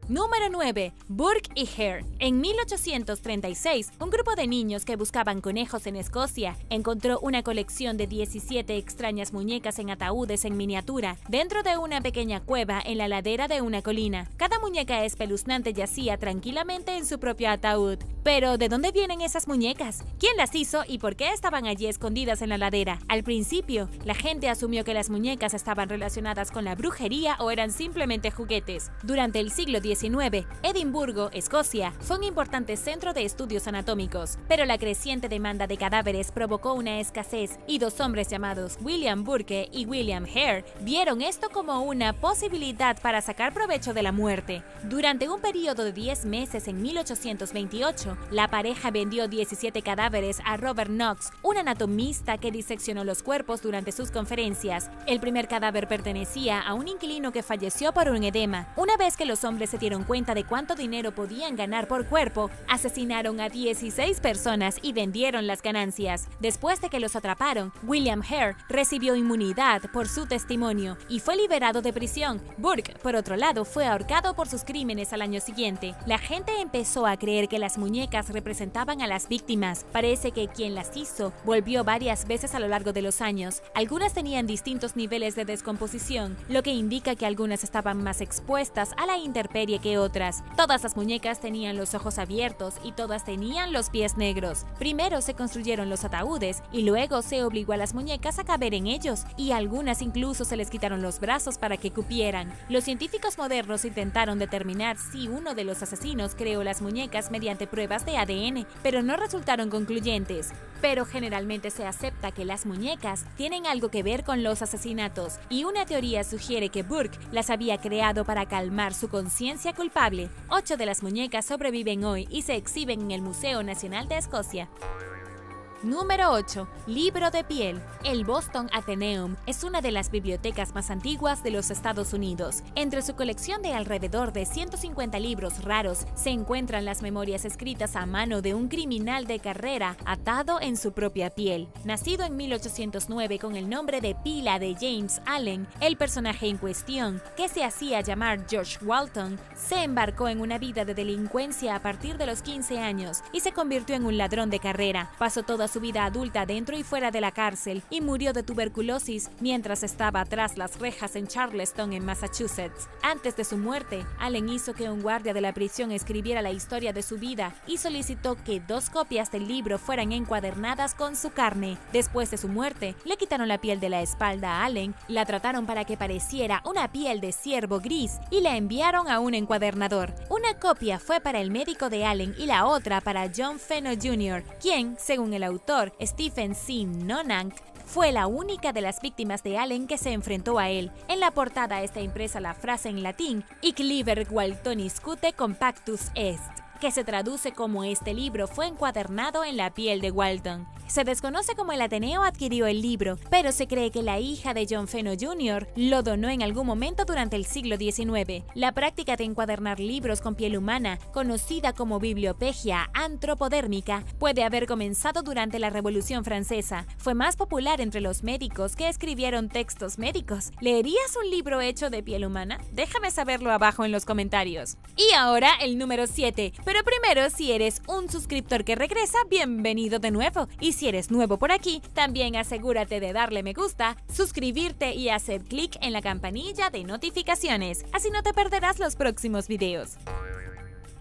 Número 9. Burke y Hare. En 1836, un grupo de niños que buscaban conejos en Escocia encontró una colección de 17 extrañas muñecas en ataúdes en miniatura dentro de una pequeña cueva en la ladera de una colina. Cada muñeca espeluznante yacía tranquilamente en su propio ataúd. Pero, ¿de dónde vienen esas muñecas? ¿Quién las hizo y por qué estaban allí escondidas en la ladera? Al principio, la gente asumió que las muñecas estaban relacionadas con la brujería o eran simplemente juguetes. Durante el siglo XIX, Edimburgo, Escocia, fue un importante centro de estudios anatómicos, pero la creciente demanda de cadáveres provocó una escasez y dos hombres llamados William Burke y William Hare vieron esto como una posibilidad para sacar provecho de la muerte. Durante un periodo de 10 meses en 1828, la pareja vendió 17 cadáveres a Robert Knox, un anatomista que diseccionó los cuerpos durante sus conferencias. El primer cadáver pertenecía a un inquilino que falleció por un edema. Una vez que los hombres se dieron cuenta de cuánto dinero podían ganar por cuerpo, asesinaron a 16 personas y vendieron las ganancias. Después de que los atraparon, William Hare recibió inmunidad por su testimonio y fue liberado de prisión. Burke, por otro lado, fue ahorcado por sus crímenes al año siguiente. La gente empezó a creer que las muñecas representaban a las víctimas. Parece que quien las hizo volvió varias veces a lo largo de los años. Algunas tenían distintos niveles de descomposición, lo que indica que algunas estaban más expuestas a la intemperie que otras. Todas las muñecas tenían los ojos abiertos y todas tenían los pies negros. Primero se construyeron los ataúdes y luego se obligó a las muñecas a caber en ellos, y a algunas incluso se les quitaron los brazos para que cupieran. Los científicos modernos intentaron determinar si uno de los asesinos creó las muñecas mediante pruebas de ADN, pero no resultaron concluyentes. Pero generalmente se acepta que las muñecas tienen algo que ver con los asesinatos, y una teoría sugiere que Burke las había creado para calmar su conciencia culpable. 8 de las muñecas sobreviven hoy y se exhiben en el Museo Nacional de Escocia. Número 8. Libro de piel. El Boston Atheneum es una de las bibliotecas más antiguas de los Estados Unidos. Entre su colección de alrededor de 150 libros raros se encuentran las memorias escritas a mano de un criminal de carrera atado en su propia piel. Nacido en 1809 con el nombre de pila de James Allen, el personaje en cuestión, que se hacía llamar George Walton, se embarcó en una vida de delincuencia a partir de los 15 años y se convirtió en un ladrón de carrera. Pasó toda su vida adulta dentro y fuera de la cárcel y murió de tuberculosis mientras estaba tras las rejas en Charleston, en Massachusetts. Antes de su muerte, Allen hizo que un guardia de la prisión escribiera la historia de su vida y solicitó que 2 copias del libro fueran encuadernadas con su carne. Después de su muerte, le quitaron la piel de la espalda a Allen, la trataron para que pareciera una piel de ciervo gris y la enviaron a un encuadernador. Una copia fue para el médico de Allen y la otra para John Fenno Jr., quien, según el autor Stephen C. Nonank, fue la única de las víctimas de Allen que se enfrentó a él. En la portada está impresa la frase en latín "Hic liber Waltonis cute compactus est", que se traduce como "este libro fue encuadernado en la piel de Walton". Se desconoce cómo el Ateneo adquirió el libro, pero se cree que la hija de John Fenno Jr. lo donó en algún momento durante el siglo XIX. La práctica de encuadernar libros con piel humana, conocida como bibliopegia antropodérmica, puede haber comenzado durante la Revolución Francesa. Fue más popular entre los médicos que escribieron textos médicos. ¿Leerías un libro hecho de piel humana? Déjame saberlo abajo en los comentarios. Y ahora el número 7. Pero primero, si eres un suscriptor que regresa, bienvenido de nuevo. Y si eres nuevo por aquí, también asegúrate de darle me gusta, suscribirte y hacer clic en la campanilla de notificaciones. Así no te perderás los próximos videos.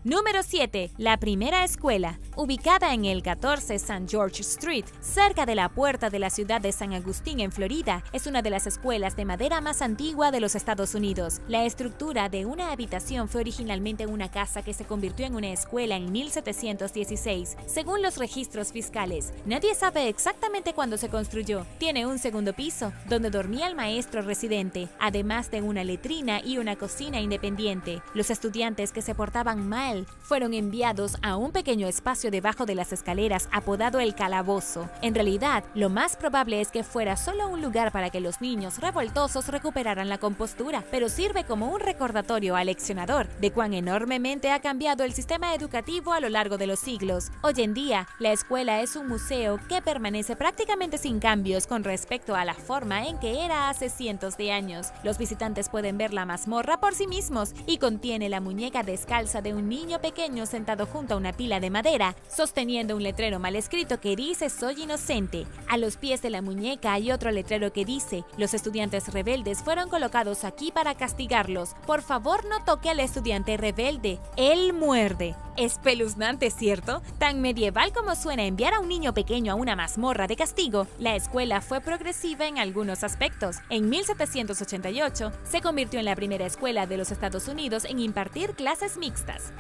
Número 7. La primera escuela. Ubicada en el 14 St. George Street, cerca de la puerta de la ciudad de San Agustín en Florida, es una de las escuelas de madera más antigua de los Estados Unidos. La estructura de una habitación fue originalmente una casa que se convirtió en una escuela en 1716, según los registros fiscales. Nadie sabe exactamente cuándo se construyó. Tiene un segundo piso, donde dormía el maestro residente, además de una letrina y una cocina independiente. Los estudiantes que se portaban mal mal, fueron enviados a un pequeño espacio debajo de las escaleras apodado el calabozo. En realidad, lo más probable es que fuera solo un lugar para que los niños revoltosos recuperaran la compostura, pero sirve como un recordatorio al leccionador de cuán enormemente ha cambiado el sistema educativo a lo largo de los siglos. Hoy en día, la escuela es un museo que permanece prácticamente sin cambios con respecto a la forma en que era hace cientos de años. Los visitantes pueden ver la mazmorra por sí mismos y contiene la muñeca descalza de un niño pequeño sentado junto a una pila de madera, sosteniendo un letrero mal escrito que dice "Soy inocente". A los pies de la muñeca hay otro letrero que dice: "Los estudiantes rebeldes fueron colocados aquí para castigarlos. Por favor, no toque al estudiante rebelde. Él muerde". Espeluznante, ¿cierto? Tan medieval como suena enviar a un niño pequeño a una mazmorra de castigo, la escuela fue progresiva en algunos aspectos. En 1788 se convirtió en la primera escuela de los Estados Unidos en impartir clases mixtas.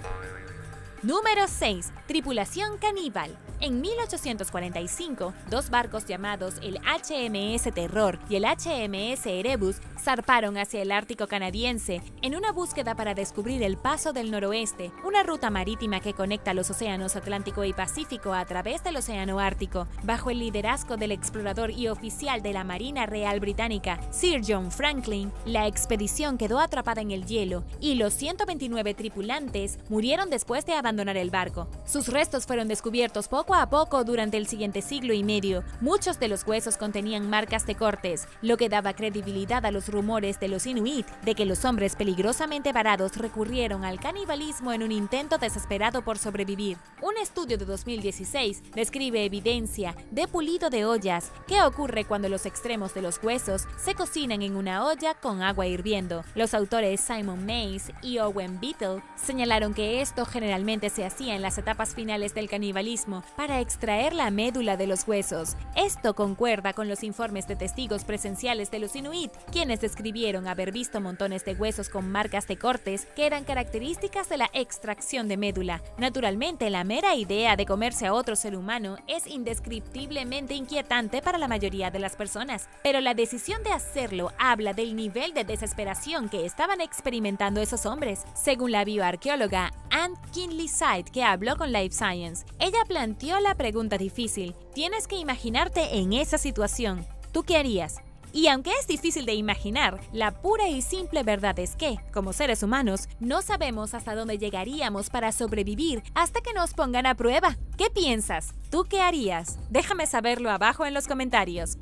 Número 6. Tripulación caníbal. En 1845, dos barcos llamados el HMS Terror y el HMS Erebus zarparon hacia el Ártico canadiense en una búsqueda para descubrir el Paso del Noroeste, una ruta marítima que conecta los océanos Atlántico y Pacífico a través del Océano Ártico. Bajo el liderazgo del explorador y oficial de la Marina Real Británica, Sir John Franklin, la expedición quedó atrapada en el hielo y los 129 tripulantes murieron después de abandonar el barco. Sus restos fueron descubiertos poco a poco durante el siguiente siglo y medio. Muchos de los huesos contenían marcas de cortes, lo que daba credibilidad a los rumores de los Inuit de que los hombres peligrosamente varados recurrieron al canibalismo en un intento desesperado por sobrevivir. Un estudio de 2016 describe evidencia de pulido de ollas que ocurre cuando los extremos de los huesos se cocinan en una olla con agua hirviendo. Los autores Simon Mays y Owen Beatle señalaron que esto generalmente se hacía en las etapas finales del canibalismo para extraer la médula de los huesos. Esto concuerda con los informes de testigos presenciales de los Inuit, quienes describieron haber visto montones de huesos con marcas de cortes que eran características de la extracción de médula. Naturalmente, la mera idea de comerse a otro ser humano es indescriptiblemente inquietante para la mayoría de las personas, pero la decisión de hacerlo habla del nivel de desesperación que estaban experimentando esos hombres. Según la bioarqueóloga Ann Kinley Side, que habló con Life Science, ella planteó la pregunta difícil: tienes que imaginarte en esa situación. ¿Tú qué harías? Y aunque es difícil de imaginar, la pura y simple verdad es que, como seres humanos, no sabemos hasta dónde llegaríamos para sobrevivir hasta que nos pongan a prueba. ¿Qué piensas? ¿Tú qué harías? Déjame saberlo abajo en los comentarios.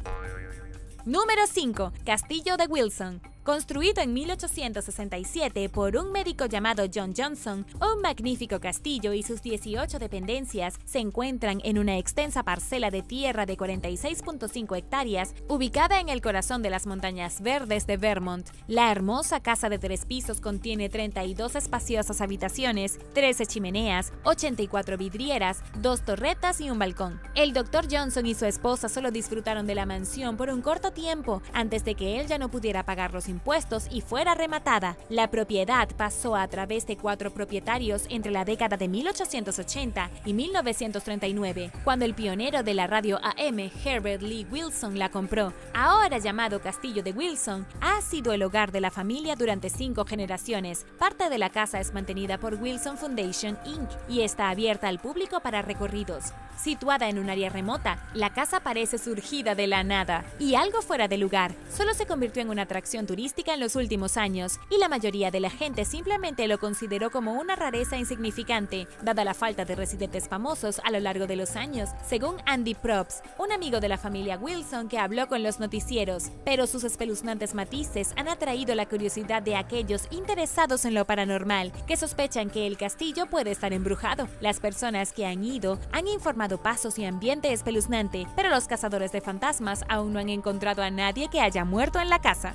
Número 5. Castillo de Wilson. Construido en 1867 por un médico llamado John Johnson, un magnífico castillo y sus 18 dependencias se encuentran en una extensa parcela de tierra de 46.5 hectáreas, ubicada en el corazón de las montañas verdes de Vermont. La hermosa casa de 3 pisos contiene 32 espaciosas habitaciones, 13 chimeneas, 84 vidrieras, 2 torretas y un balcón. El Dr. Johnson y su esposa solo disfrutaron de la mansión por un corto tiempo antes de que él ya no pudiera pagar los impuestos y fuera rematada. La propiedad pasó a través de 4 propietarios entre la década de 1880 y 1939, cuando el pionero de la radio AM, Herbert Lee Wilson, la compró. Ahora llamado Castillo de Wilson, ha sido el hogar de la familia durante 5 generaciones. Parte de la casa es mantenida por Wilson Foundation Inc. y está abierta al público para recorridos. Situada en un área remota, la casa parece surgida de la nada y algo fuera de lugar. Solo se convirtió en una atracción turística en los últimos años y la mayoría de la gente simplemente lo consideró como una rareza insignificante, dada la falta de residentes famosos a lo largo de los años, según Andy Probst, un amigo de la familia Wilson que habló con los noticieros. Pero sus espeluznantes matices han atraído la curiosidad de aquellos interesados en lo paranormal, que sospechan que el castillo puede estar embrujado. Las personas que han ido han informado pasos y ambiente espeluznante, pero los cazadores de fantasmas aún no han encontrado a nadie que haya muerto en la casa.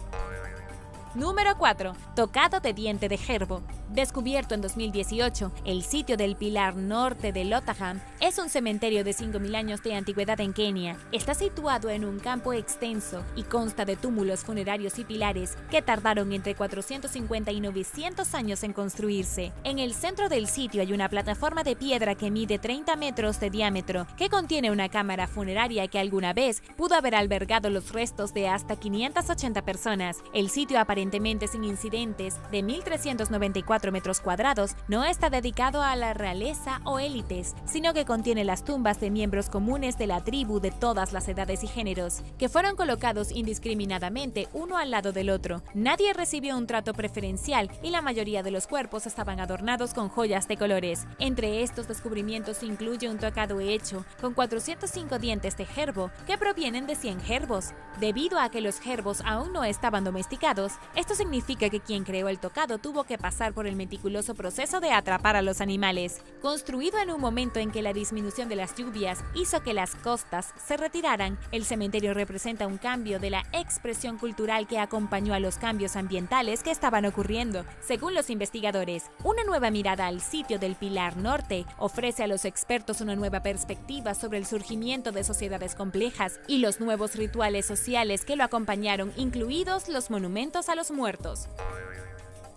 Número 4. Tocado de diente de gerbo. Descubierto en 2018, el sitio del Pilar Norte de Lothaham es un cementerio de 5.000 años de antigüedad en Kenia. Está situado en un campo extenso y consta de túmulos funerarios y pilares que tardaron entre 450 y 900 años en construirse. En el centro del sitio hay una plataforma de piedra que mide 30 metros de diámetro, que contiene una cámara funeraria que alguna vez pudo haber albergado los restos de hasta 580 personas. El sitio aparentemente sin incidentes de 1394 4 metros cuadrados, no está dedicado a la realeza o élites, sino que contiene las tumbas de miembros comunes de la tribu de todas las edades y géneros, que fueron colocados indiscriminadamente uno al lado del otro. Nadie recibió un trato preferencial y la mayoría de los cuerpos estaban adornados con joyas de colores. Entre estos descubrimientos se incluye un tocado hecho con 405 dientes de jerbo que provienen de 100 jerbos. Debido a que los jerbos aún no estaban domesticados, esto significa que quien creó el tocado tuvo que pasar por el meticuloso proceso de atrapar a los animales. Construido en un momento en que la disminución de las lluvias hizo que las costas se retiraran, el cementerio representa un cambio de la expresión cultural que acompañó a los cambios ambientales que estaban ocurriendo. Según los investigadores, una nueva mirada al sitio del Pilar Norte ofrece a los expertos una nueva perspectiva sobre el surgimiento de sociedades complejas y los nuevos rituales sociales que lo acompañaron, incluidos los monumentos a los muertos.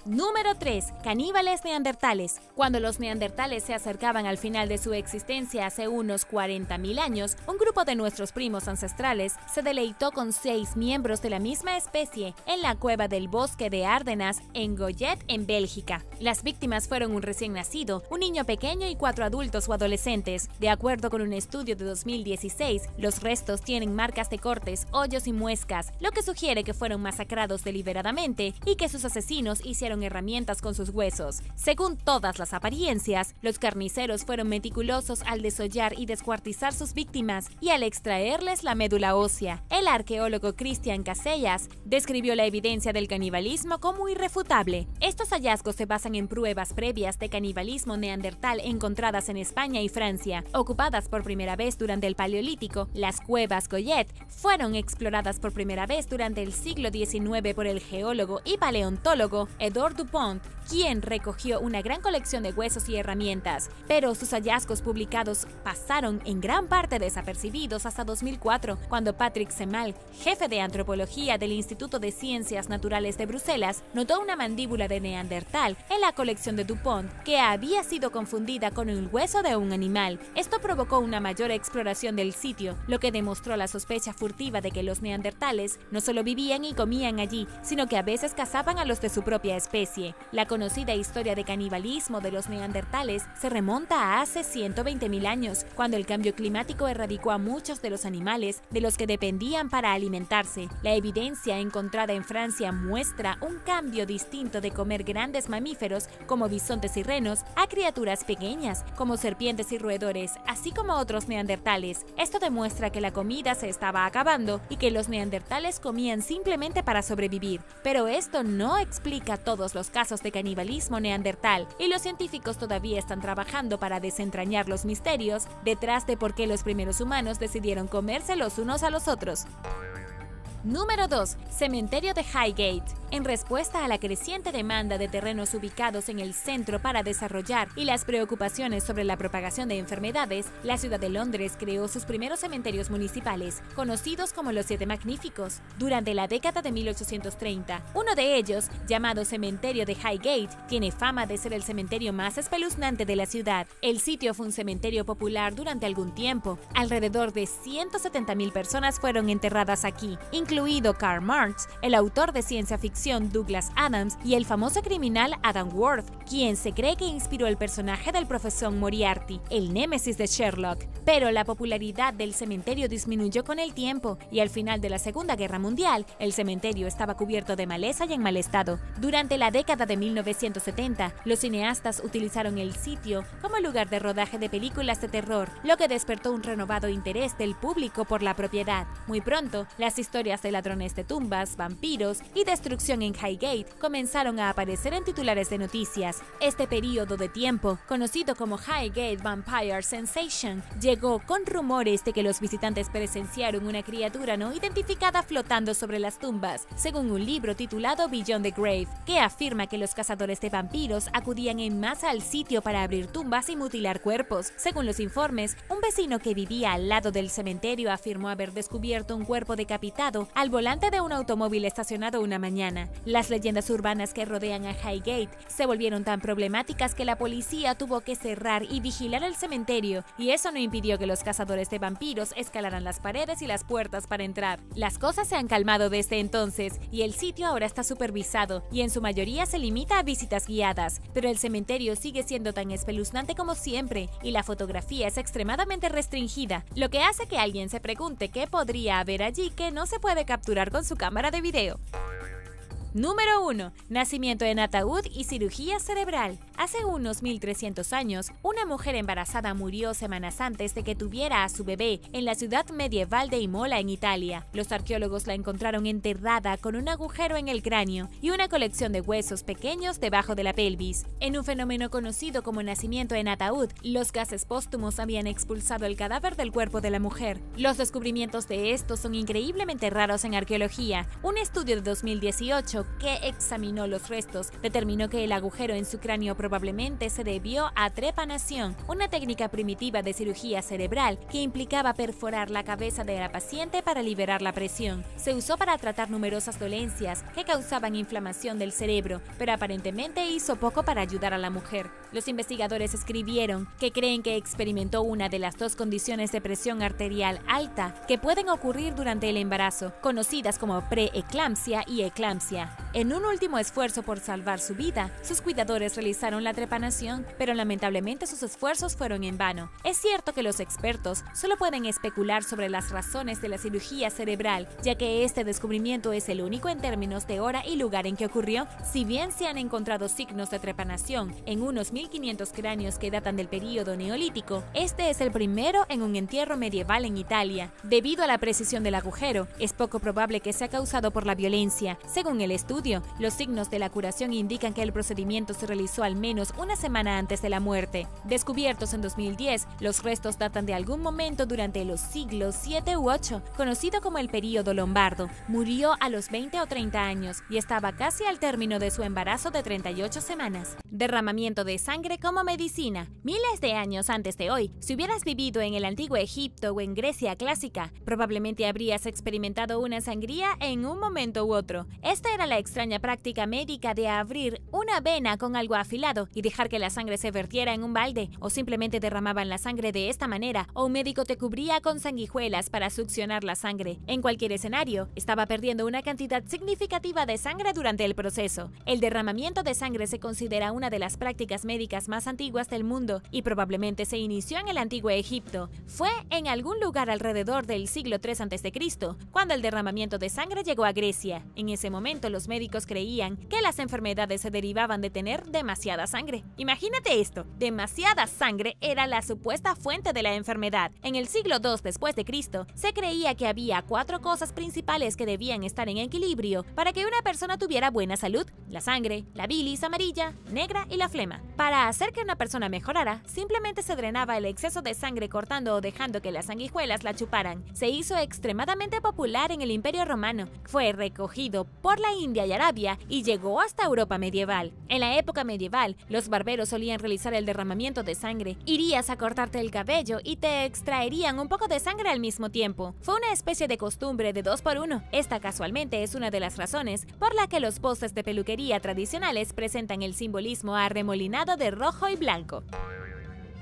Número 3. Caníbales neandertales. Cuando los neandertales se acercaban al final de su existencia hace unos 40.000 años, un grupo de nuestros primos ancestrales se deleitó con 6 miembros de la misma especie en la cueva del bosque de Ardenas en Goyet, en Bélgica. Las víctimas fueron un recién nacido, un niño pequeño y 4 adultos o adolescentes. De acuerdo con un estudio de 2016, los restos tienen marcas de cortes, hoyos y muescas, lo que sugiere que fueron masacrados deliberadamente y que sus asesinos hicieron herramientas con sus huesos. Según todas las apariencias, los carniceros fueron meticulosos al desollar y descuartizar sus víctimas y al extraerles la médula ósea. El arqueólogo Christian Casellas describió la evidencia del canibalismo como irrefutable. Estos hallazgos se basan en pruebas previas de canibalismo neandertal encontradas en España y Francia. Ocupadas por primera vez durante el Paleolítico, las cuevas Goyet fueron exploradas por primera vez durante el siglo XIX por el geólogo y paleontólogo Edouard Dupont, quien recogió una gran colección de huesos y herramientas, pero sus hallazgos publicados pasaron en gran parte desapercibidos hasta 2004, cuando Patrick Semal, jefe de antropología del Instituto de Ciencias Naturales de Bruselas, notó una mandíbula de neandertal en la colección de Dupont que había sido confundida con el hueso de un animal. Esto provocó una mayor exploración del sitio, lo que demostró la sospecha furtiva de que los neandertales no solo vivían y comían allí, sino que a veces cazaban a los de su propia especie. La conocida historia de canibalismo de los neandertales se remonta a hace 120.000 años, cuando el cambio climático erradicó a muchos de los animales de los que dependían para alimentarse. La evidencia encontrada en Francia muestra un cambio distinto de comer grandes mamíferos como bisontes y renos a criaturas pequeñas como serpientes y roedores, así como otros neandertales. Esto demuestra que la comida se estaba acabando y que los neandertales comían simplemente para sobrevivir, pero esto no explica todos los casos de canibalismo neandertal, y los científicos todavía están trabajando para desentrañar los misterios detrás de por qué los primeros humanos decidieron comerse los unos a los otros. Número 2. Cementerio de Highgate. En respuesta a la creciente demanda de terrenos ubicados en el centro para desarrollar y las preocupaciones sobre la propagación de enfermedades, la ciudad de Londres creó sus primeros cementerios municipales, conocidos como los Siete Magníficos, durante la década de 1830. Uno de ellos, llamado Cementerio de Highgate, tiene fama de ser el cementerio más espeluznante de la ciudad. El sitio fue un cementerio popular durante algún tiempo. Alrededor de 170.000 personas fueron enterradas aquí, incluido Karl Marx, el autor de ciencia ficción Douglas Adams y el famoso criminal Adam Worth, quien se cree que inspiró el personaje del profesor Moriarty, el némesis de Sherlock. Pero la popularidad del cementerio disminuyó con el tiempo y al final de la Segunda Guerra Mundial, el cementerio estaba cubierto de maleza y en mal estado. Durante la década de 1970, los cineastas utilizaron el sitio como lugar de rodaje de películas de terror, lo que despertó un renovado interés del público por la propiedad. Muy pronto, las historias de ladrones de tumbas, vampiros y destrucción en Highgate comenzaron a aparecer en titulares de noticias. Este periodo de tiempo, conocido como Highgate Vampire Sensation, llegó con rumores de que los visitantes presenciaron una criatura no identificada flotando sobre las tumbas, según un libro titulado Beyond the Grave, que afirma que los cazadores de vampiros acudían en masa al sitio para abrir tumbas y mutilar cuerpos. Según los informes, un vecino que vivía al lado del cementerio afirmó haber descubierto un cuerpo decapitado al volante de un automóvil estacionado una mañana. Las leyendas urbanas que rodean a Highgate se volvieron tan problemáticas que la policía tuvo que cerrar y vigilar el cementerio, y eso no impidió que los cazadores de vampiros escalaran las paredes y las puertas para entrar. Las cosas se han calmado desde entonces, y el sitio ahora está supervisado, y en su mayoría se limita a visitas guiadas, pero el cementerio sigue siendo tan espeluznante como siempre, y la fotografía es extremadamente restringida, lo que hace que alguien se pregunte qué podría haber allí que no se puede capturar con su cámara de video. Número 1. Nacimiento en ataúd y cirugía cerebral. Hace unos 1300 años, una mujer embarazada murió semanas antes de que tuviera a su bebé en la ciudad medieval de Imola, en Italia. Los arqueólogos la encontraron enterrada con un agujero en el cráneo y una colección de huesos pequeños debajo de la pelvis. En un fenómeno conocido como nacimiento en ataúd, los gases póstumos habían expulsado el cadáver del cuerpo de la mujer. Los descubrimientos de estos son increíblemente raros en arqueología. Un estudio de 2018 que examinó los restos determinó que el agujero en su cráneo probablemente se debió a trepanación, una técnica primitiva de cirugía cerebral que implicaba perforar la cabeza de la paciente para liberar la presión. Se usó para tratar numerosas dolencias que causaban inflamación del cerebro, pero aparentemente hizo poco para ayudar a la mujer. Los investigadores escribieron que creen que experimentó una de las dos condiciones de presión arterial alta que pueden ocurrir durante el embarazo, conocidas como preeclampsia y eclampsia. En un último esfuerzo por salvar su vida, sus cuidadores realizaron la trepanación, pero lamentablemente sus esfuerzos fueron en vano. Es cierto que los expertos solo pueden especular sobre las razones de la cirugía cerebral, ya que este descubrimiento es el único en términos de hora y lugar en que ocurrió. Si bien se han encontrado signos de trepanación en unos 1500 cráneos que datan del período neolítico, este es el primero en un entierro medieval en Italia. Debido a la precisión del agujero, es poco probable que sea causado por la violencia. Según el estudio, los signos de la curación indican que el procedimiento se realizó al menos una semana antes de la muerte. Descubiertos en 2010, los restos datan de algún momento durante los siglos 7 u 8, conocido como el período lombardo. Murió a los 20 o 30 años y estaba casi al término de su embarazo de 38 semanas. Derramamiento de sangre como medicina. Miles de años antes de hoy, si hubieras vivido en el antiguo Egipto o en Grecia clásica, probablemente habrías experimentado una sangría en un momento u otro. Esta era la extraña práctica médica de abrir una vena con algo afilado y dejar que la sangre se vertiera en un balde, o simplemente derramaban la sangre de esta manera, o un médico te cubría con sanguijuelas para succionar la sangre. En cualquier escenario, estaba perdiendo una cantidad significativa de sangre durante el proceso. El derramamiento de sangre se considera una de las prácticas médicas más antiguas del mundo y probablemente se inició en el antiguo Egipto. Fue en algún lugar alrededor del siglo III a.C. cuando el derramamiento de sangre llegó a Grecia. En ese momento, los médicos creían que las enfermedades se derivaban de tener demasiada sangre. Imagínate esto, demasiada sangre era la supuesta fuente de la enfermedad. En el siglo II después de Cristo, se creía que había 4 cosas principales que debían estar en equilibrio para que una persona tuviera buena salud: la sangre, la bilis amarilla, negra y la flema. Para hacer que una persona mejorara, simplemente se drenaba el exceso de sangre cortando o dejando que las sanguijuelas la chuparan. Se hizo extremadamente popular en el Imperio Romano, fue recogido por la India y Arabia y llegó hasta Europa medieval. En la época medieval, los barberos solían realizar el derramamiento de sangre. Irías a cortarte el cabello y te extraerían un poco de sangre al mismo tiempo. Fue una especie de costumbre de 2 por 1. Esta casualmente es una de las razones por la que los postes de peluquería tradicionales presentan el simbolismo arremolinado de rojo y blanco.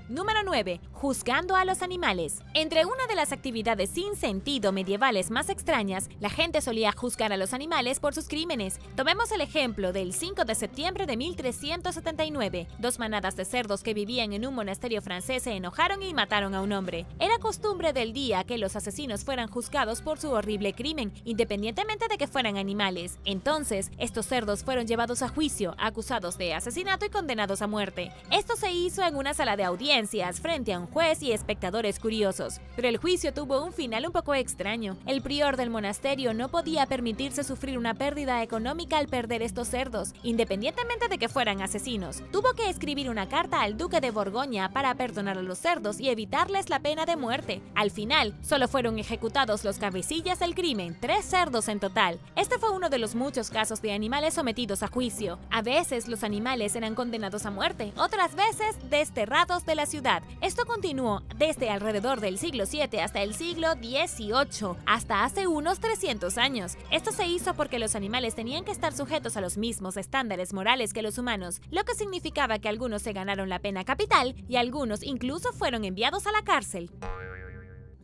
Número 9. Juzgando a los animales. Entre una de las actividades sin sentido medievales más extrañas, la gente solía juzgar a los animales por sus crímenes. Tomemos el ejemplo del 5 de septiembre de 1379. 2 manadas de cerdos que vivían en un monasterio francés se enojaron y mataron a un hombre. Era costumbre del día que los asesinos fueran juzgados por su horrible crimen, independientemente de que fueran animales. Entonces, estos cerdos fueron llevados a juicio, acusados de asesinato y condenados a muerte. Esto se hizo en una sala de audiencia frente a un juez y espectadores curiosos. Pero el juicio tuvo un final un poco extraño. El prior del monasterio no podía permitirse sufrir una pérdida económica al perder estos cerdos, independientemente de que fueran asesinos. Tuvo que escribir una carta al duque de Borgoña para perdonar a los cerdos y evitarles la pena de muerte. Al final, solo fueron ejecutados los cabecillas del crimen, 3 cerdos en total. Este fue uno de los muchos casos de animales sometidos a juicio. A veces los animales eran condenados a muerte, otras veces desterrados de la ciudad. Esto continuó desde alrededor del siglo VII hasta el siglo XVIII, hasta hace unos 300 años. Esto se hizo porque los animales tenían que estar sujetos a los mismos estándares morales que los humanos, lo que significaba que algunos se ganaron la pena capital y algunos incluso fueron enviados a la cárcel.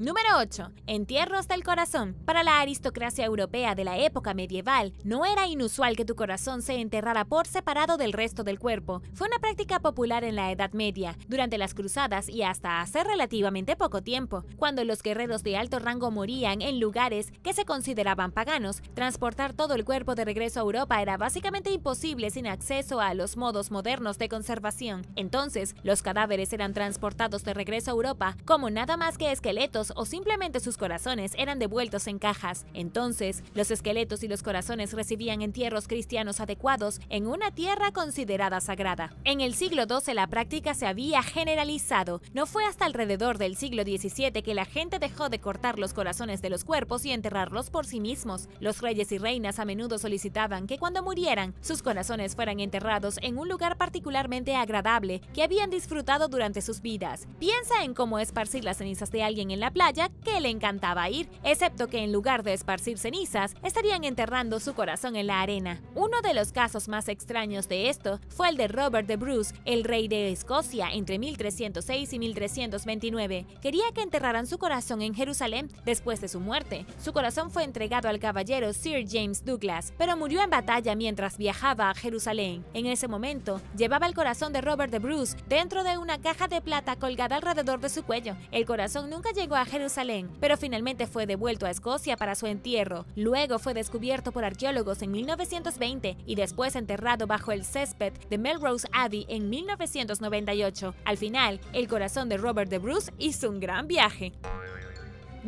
Número 8. Entierros del corazón. Para la aristocracia europea de la época medieval, no era inusual que tu corazón se enterrara por separado del resto del cuerpo. Fue una práctica popular en la Edad Media, durante las cruzadas y hasta hace relativamente poco tiempo. Cuando los guerreros de alto rango morían en lugares que se consideraban paganos, transportar todo el cuerpo de regreso a Europa era básicamente imposible sin acceso a los modos modernos de conservación. Entonces, los cadáveres eran transportados de regreso a Europa como nada más que esqueletos o simplemente sus corazones eran devueltos en cajas. Entonces, los esqueletos y los corazones recibían entierros cristianos adecuados en una tierra considerada sagrada. En el siglo XII la práctica se había generalizado. No fue hasta alrededor del siglo XVII que la gente dejó de cortar los corazones de los cuerpos y enterrarlos por sí mismos. Los reyes y reinas a menudo solicitaban que cuando murieran, sus corazones fueran enterrados en un lugar particularmente agradable que habían disfrutado durante sus vidas. Piensa en cómo esparcir las cenizas de alguien en la playa que le encantaba ir, excepto que en lugar de esparcir cenizas, estarían enterrando su corazón en la arena. Uno de los casos más extraños de esto fue el de Robert de Bruce, el rey de Escocia entre 1306 y 1329. Quería que enterraran su corazón en Jerusalén después de su muerte. Su corazón fue entregado al caballero Sir James Douglas, pero murió en batalla mientras viajaba a Jerusalén. En ese momento, llevaba el corazón de Robert de Bruce dentro de una caja de plata colgada alrededor de su cuello. El corazón nunca llegó a Jerusalén, pero finalmente fue devuelto a Escocia para su entierro. Luego fue descubierto por arqueólogos en 1920 y después enterrado bajo el césped de Melrose Abbey en 1998. Al final, el corazón de Robert de Bruce hizo un gran viaje.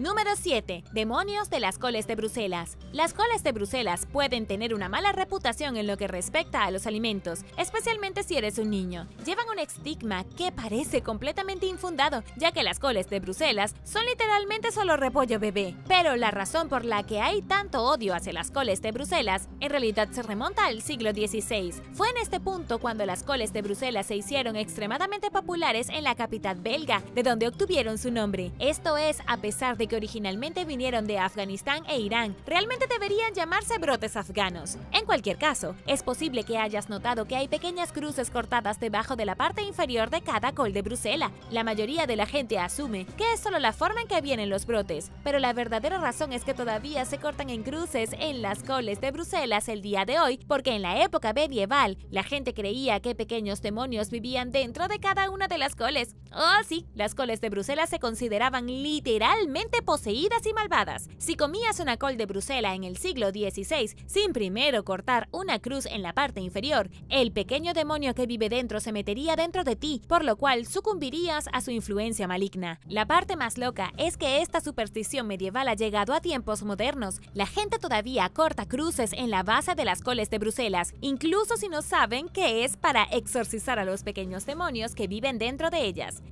Número 7. Demonios de las coles de Bruselas. Las coles de Bruselas pueden tener una mala reputación en lo que respecta a los alimentos, especialmente si eres un niño. Llevan un estigma que parece completamente infundado, ya que las coles de Bruselas son literalmente solo repollo bebé. Pero la razón por la que hay tanto odio hacia las coles de Bruselas en realidad se remonta al siglo XVI. Fue en este punto cuando las coles de Bruselas se hicieron extremadamente populares en la capital belga, de donde obtuvieron su nombre. Esto es, a pesar de que originalmente vinieron de Afganistán e Irán, realmente deberían llamarse brotes afganos. En cualquier caso, es posible que hayas notado que hay pequeñas cruces cortadas debajo de la parte inferior de cada col de Bruselas. La mayoría de la gente asume que es solo la forma en que vienen los brotes, pero la verdadera razón es que todavía se cortan en cruces en las coles de Bruselas el día de hoy, porque en la época medieval la gente creía que pequeños demonios vivían dentro de cada una de las coles. Oh sí, las coles de Bruselas se consideraban literalmente poseídas y malvadas. Si comías una col de Bruselas en el siglo XVI sin primero cortar una cruz en la parte inferior, el pequeño demonio que vive dentro se metería dentro de ti, por lo cual sucumbirías a su influencia maligna. La parte más loca es que esta superstición medieval ha llegado a tiempos modernos. La gente todavía corta cruces en la base de las coles de Bruselas, incluso si no saben que es para exorcizar a los pequeños demonios que viven dentro de ellas.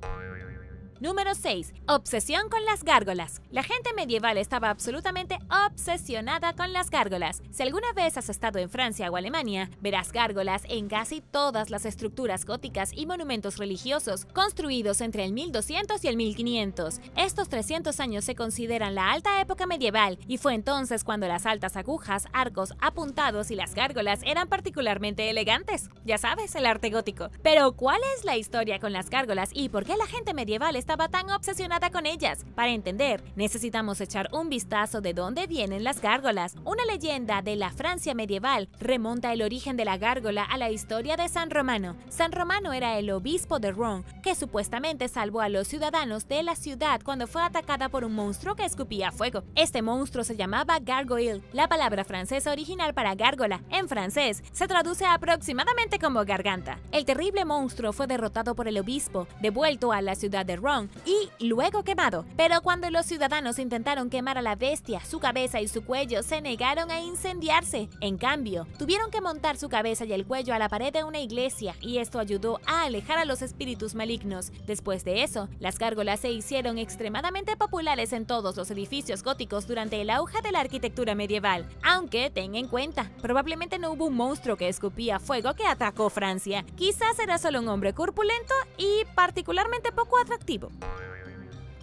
Número 6. Obsesión con las gárgolas. La gente medieval estaba absolutamente obsesionada con las gárgolas. Si alguna vez has estado en Francia o Alemania, verás gárgolas en casi todas las estructuras góticas y monumentos religiosos construidos entre el 1200 y el 1500. Estos 300 años se consideran la alta época medieval y fue entonces cuando las altas agujas, arcos apuntados y las gárgolas eran particularmente elegantes. Ya sabes, el arte gótico. Pero, ¿cuál es la historia con las gárgolas y por qué la gente medieval estaba tan obsesionada con ellas? Para entender, necesitamos echar un vistazo de dónde vienen las gárgolas. Una leyenda de la Francia medieval remonta el origen de la gárgola a la historia de San Romano. San Romano era el obispo de Rouen, que supuestamente salvó a los ciudadanos de la ciudad cuando fue atacada por un monstruo que escupía fuego. Este monstruo se llamaba gargoyle. La palabra francesa original para gárgola, en francés, se traduce aproximadamente como garganta. El terrible monstruo fue derrotado por el obispo, devuelto a la ciudad de Rouen fogón y luego quemado. Pero cuando los ciudadanos intentaron quemar a la bestia, su cabeza y su cuello se negaron a incendiarse. En cambio, tuvieron que montar su cabeza y el cuello a la pared de una iglesia y esto ayudó a alejar a los espíritus malignos. Después de eso, las gárgolas se hicieron extremadamente populares en todos los edificios góticos durante el auge de la arquitectura medieval. Aunque, ten en cuenta, probablemente no hubo un monstruo que escupía fuego que atacó Francia. Quizás era solo un hombre corpulento y particularmente poco atractivo.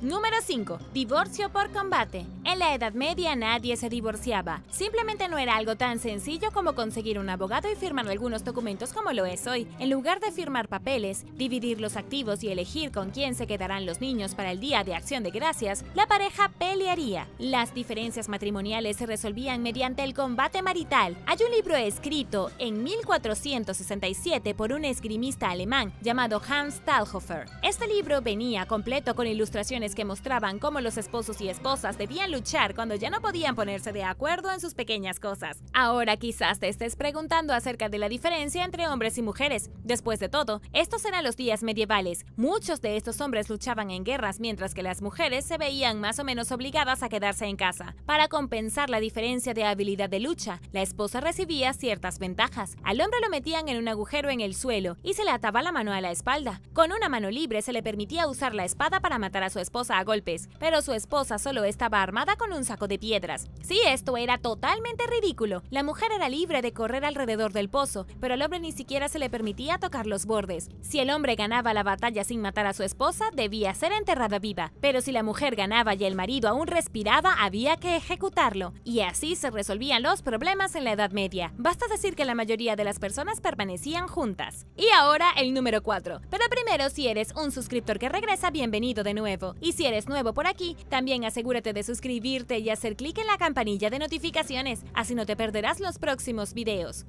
Número 5. Divorcio por combate. En la Edad Media nadie se divorciaba. Simplemente no era algo tan sencillo como conseguir un abogado y firmar algunos documentos como lo es hoy. En lugar de firmar papeles, dividir los activos y elegir con quién se quedarán los niños para el Día de Acción de Gracias, la pareja pelearía. Las diferencias matrimoniales se resolvían mediante el combate marital. Hay un libro escrito en 1467 por un esgrimista alemán llamado Hans Talhofer. Este libro venía completo con ilustraciones que mostraban cómo los esposos y esposas debían luchar cuando ya no podían ponerse de acuerdo en sus pequeñas cosas. Ahora quizás te estés preguntando acerca de la diferencia entre hombres y mujeres. Después de todo, estos eran los días medievales. Muchos de estos hombres luchaban en guerras, mientras que las mujeres se veían más o menos obligadas a quedarse en casa. Para compensar la diferencia de habilidad de lucha, la esposa recibía ciertas ventajas. Al hombre lo metían en un agujero en el suelo y se le ataba la mano a la espalda. Con una mano libre se le permitía usar la espada para matar a su esposa a golpes, pero su esposa solo estaba armada con un saco de piedras. Sí, esto era totalmente ridículo. La mujer era libre de correr alrededor del pozo, pero al hombre ni siquiera se le permitía tocar los bordes. Si el hombre ganaba la batalla sin matar a su esposa, debía ser enterrada viva, pero si la mujer ganaba y el marido aún respiraba, había que ejecutarlo. Y así se resolvían los problemas en la Edad Media. Basta decir que la mayoría de las personas permanecían juntas. Y ahora el número 4. Pero primero, si eres un suscriptor que regresa, bienvenido de nuevo. Y si eres nuevo por aquí, también asegúrate de suscribirte y hacer clic en la campanilla de notificaciones, así no te perderás los próximos videos.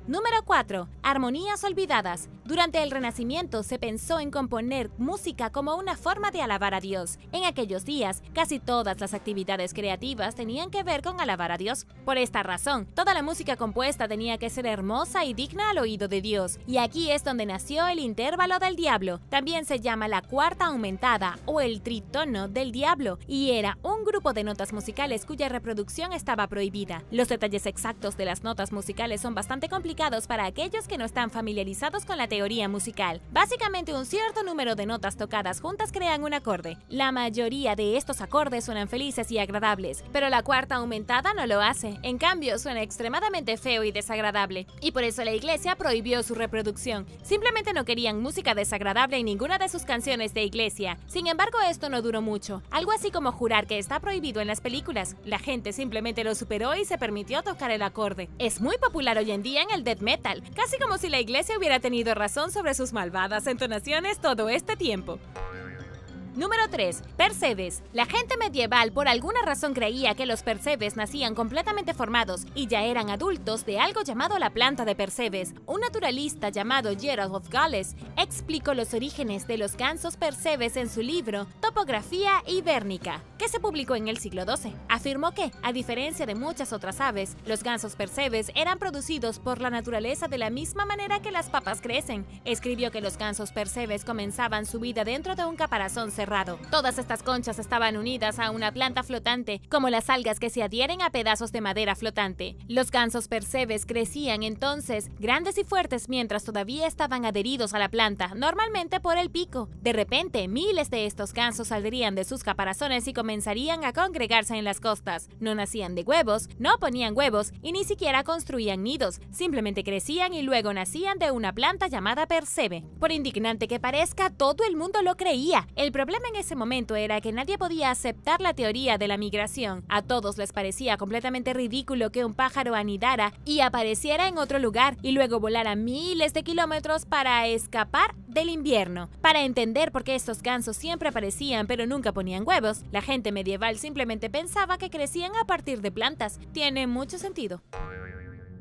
Número 4. Armonías olvidadas. Durante el Renacimiento se pensó en componer música como una forma de alabar a Dios. En aquellos días, casi todas las actividades creativas tenían que ver con alabar a Dios. Por esta razón, toda la música compuesta tenía que ser hermosa y digna al oído de Dios. Y aquí es donde nació el intervalo del diablo. También se llama la cuarta aumentada o el tritono del diablo, y era un grupo de notas musicales cuya reproducción estaba prohibida. Los detalles exactos de las notas musicales son bastante complicados para aquellos que no están familiarizados con la teoría musical. Básicamente, un cierto número de notas tocadas juntas crean un acorde. La mayoría de estos acordes suenan felices y agradables, pero la cuarta aumentada no lo hace. En cambio, suena extremadamente feo y desagradable, y por eso la iglesia prohibió su reproducción. Simplemente no querían música desagradable en ninguna de sus canciones de iglesia. Sin embargo, esto no duró mucho. Algo así como jurar que está prohibido en las películas. La gente simplemente lo superó y se permitió tocar el acorde. Es muy popular hoy en día en el death metal, casi como si la iglesia hubiera tenido razón sobre sus malvadas entonaciones todo este tiempo. Número 3. Percebes. La gente medieval por alguna razón creía que los percebes nacían completamente formados y ya eran adultos de algo llamado la planta de percebes. Un naturalista llamado Gerald of Gales explicó los orígenes de los gansos percebes en su libro Topografía Ibérica, que se publicó en el siglo XII. Afirmó que, a diferencia de muchas otras aves, los gansos percebes eran producidos por la naturaleza de la misma manera que las papas crecen. Escribió que los gansos percebes comenzaban su vida dentro de un caparazón cerrado. Todas estas conchas estaban unidas a una planta flotante, como las algas que se adhieren a pedazos de madera flotante. Los gansos percebes crecían entonces grandes y fuertes mientras todavía estaban adheridos a la planta, normalmente por el pico. De repente, miles de estos gansos saldrían de sus caparazones y comenzarían a congregarse en las costas. No nacían de huevos, no ponían huevos y ni siquiera construían nidos. Simplemente crecían y luego nacían de una planta llamada percebe. Por indignante que parezca, todo el mundo lo creía. El problema en ese momento era que nadie podía aceptar la teoría de la migración. A todos les parecía completamente ridículo que un pájaro anidara y apareciera en otro lugar y luego volara miles de kilómetros para escapar del invierno. Para entender por qué estos gansos siempre aparecían pero nunca ponían huevos, la gente medieval simplemente pensaba que crecían a partir de plantas. Tiene mucho sentido.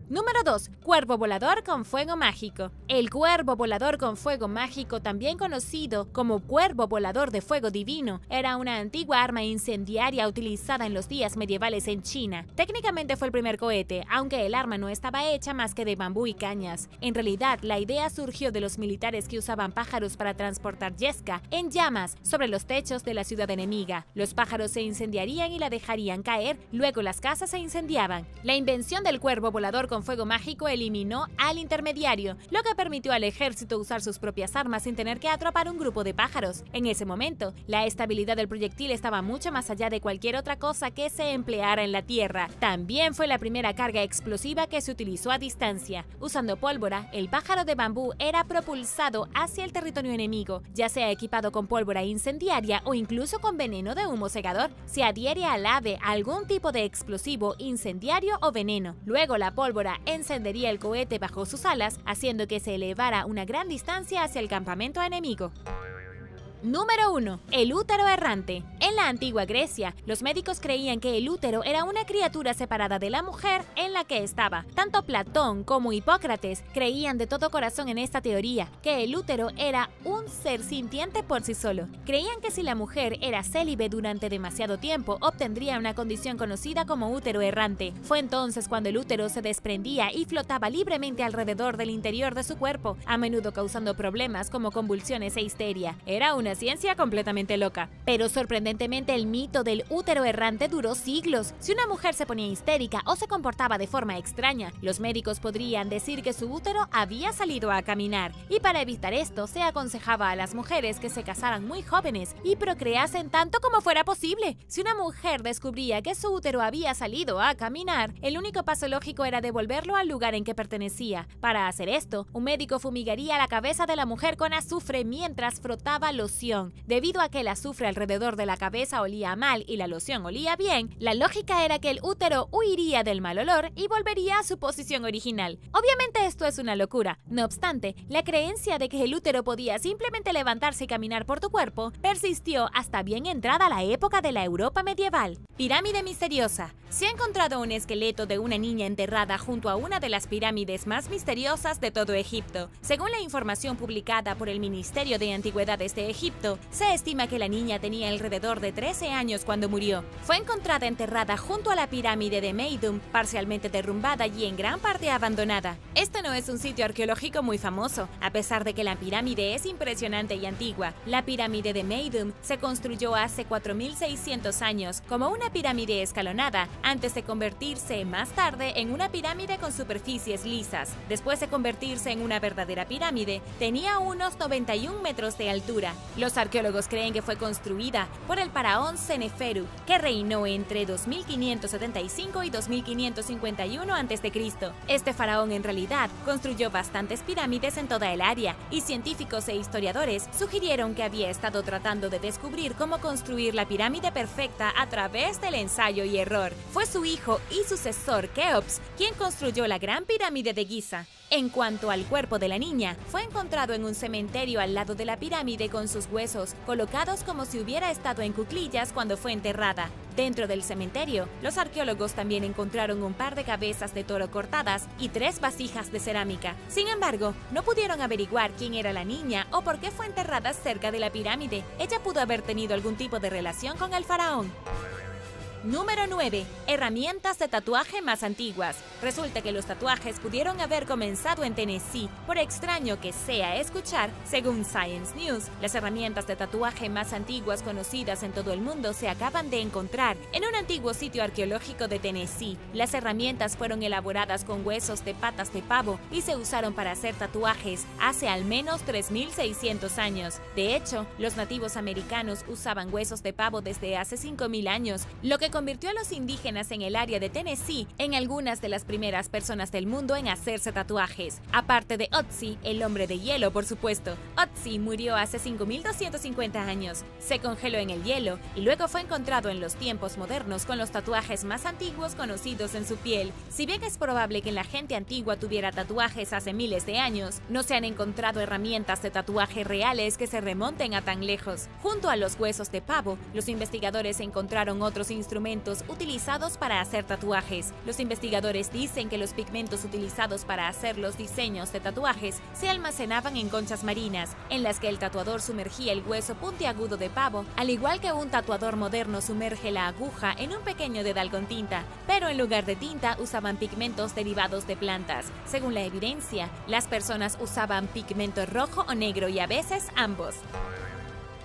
Número 2. Cuervo volador con fuego mágico. El cuervo volador con fuego mágico, también conocido como cuervo volador de fuego divino, era una antigua arma incendiaria utilizada en los días medievales en China. Técnicamente fue el primer cohete, aunque el arma no estaba hecha más que de bambú y cañas. En realidad, la idea surgió de los militares que usaban pájaros para transportar yesca en llamas sobre los techos de la ciudad enemiga. Los pájaros se incendiarían y la dejarían caer, luego las casas se incendiaban. La invención del cuervo volador con fuego mágico eliminó al intermediario, lo que permitió al ejército usar sus propias armas sin tener que atrapar un grupo de pájaros. En ese momento, la estabilidad del proyectil estaba mucho más allá de cualquier otra cosa que se empleara en la tierra. También fue la primera carga explosiva que se utilizó a distancia. Usando pólvora, el pájaro de bambú era propulsado hacia el territorio enemigo, ya sea equipado con pólvora incendiaria o incluso con veneno de humo cegador. Se adhiere al ave algún tipo de explosivo incendiario o veneno. Luego la pólvora encendería el cohete bajo sus alas, haciendo que se elevara una gran distancia hacia el campamento enemigo. Número 1. El útero errante. En la antigua Grecia, los médicos creían que el útero era una criatura separada de la mujer en la que estaba. Tanto Platón como Hipócrates creían de todo corazón en esta teoría, que el útero era un ser sintiente por sí solo. Creían que si la mujer era célibe durante demasiado tiempo, obtendría una condición conocida como útero errante. Fue entonces cuando el útero se desprendía y flotaba libremente alrededor del interior de su cuerpo, a menudo causando problemas como convulsiones e histeria. Era una ciencia completamente loca. Pero sorprendentemente el mito del útero errante duró siglos. Si una mujer se ponía histérica o se comportaba de forma extraña, los médicos podrían decir que su útero había salido a caminar. Y para evitar esto, se aconsejaba a las mujeres que se casaran muy jóvenes y procreasen tanto como fuera posible. Si una mujer descubría que su útero había salido a caminar, el único paso lógico era devolverlo al lugar en que pertenecía. Para hacer esto, un médico fumigaría la cabeza de la mujer con azufre mientras frotaba loción. Debido a que el azufre alrededor de la cabeza olía mal y la loción olía bien, la lógica era que el útero huiría del mal olor y volvería a su posición original. Obviamente esto es una locura. No obstante, la creencia de que el útero podía simplemente levantarse y caminar por tu cuerpo persistió hasta bien entrada la época de la Europa medieval. Pirámide misteriosa. Se ha encontrado un esqueleto de una niña enterrada junto a una de las pirámides más misteriosas de todo Egipto. Según la información publicada por el Ministerio de Antigüedades de Egipto, se estima que la niña tenía alrededor de 13 años cuando murió. Fue encontrada enterrada junto a la pirámide de Meidum, parcialmente derrumbada y en gran parte abandonada. Este no es un sitio arqueológico muy famoso, a pesar de que la pirámide es impresionante y antigua. La pirámide de Meidum se construyó hace 4600 años como una pirámide escalonada, antes de convertirse más tarde en una pirámide con superficies lisas. Después de convertirse en una verdadera pirámide, tenía unos 91 metros de altura. Los arqueólogos creen que fue construida por el faraón Seneferu, que reinó entre 2575 y 2551 a.C. Este faraón en realidad construyó bastantes pirámides en toda el área, y científicos e historiadores sugirieron que había estado tratando de descubrir cómo construir la pirámide perfecta a través del ensayo y error. Fue su hijo y sucesor Keops quien construyó la Gran Pirámide de Giza. En cuanto al cuerpo de la niña, fue encontrado en un cementerio al lado de la pirámide con sus huesos colocados como si hubiera estado en cuclillas cuando fue enterrada. Dentro del cementerio, los arqueólogos también encontraron un par de cabezas de toro cortadas y 3 vasijas de cerámica. Sin embargo, no pudieron averiguar quién era la niña o por qué fue enterrada cerca de la pirámide. Ella pudo haber tenido algún tipo de relación con el faraón. Número 9. Herramientas de tatuaje más antiguas. Resulta que los tatuajes pudieron haber comenzado en Tennessee, por extraño que sea escuchar. Según Science News, las herramientas de tatuaje más antiguas conocidas en todo el mundo se acaban de encontrar en un antiguo sitio arqueológico de Tennessee. Las herramientas fueron elaboradas con huesos de patas de pavo y se usaron para hacer tatuajes hace al menos 3600 años. De hecho, los nativos americanos usaban huesos de pavo desde hace 5000 años, lo que convirtió a los indígenas en el área de Tennessee en algunas de las primeras personas del mundo en hacerse tatuajes. Aparte de Otzi, el hombre de hielo, por supuesto. Otzi murió hace 5250 años. Se congeló en el hielo y luego fue encontrado en los tiempos modernos con los tatuajes más antiguos conocidos en su piel. Si bien es probable que la gente antigua tuviera tatuajes hace miles de años, no se han encontrado herramientas de tatuaje reales que se remonten a tan lejos. Junto a los huesos de pavo, los investigadores encontraron otros instrumentos pigmentos utilizados para hacer tatuajes. Los investigadores dicen que los pigmentos utilizados para hacer los diseños de tatuajes se almacenaban en conchas marinas, en las que el tatuador sumergía el hueso puntiagudo de pavo, al igual que un tatuador moderno sumerge la aguja en un pequeño dedal con tinta, pero en lugar de tinta usaban pigmentos derivados de plantas. Según la evidencia, las personas usaban pigmento rojo o negro y a veces ambos.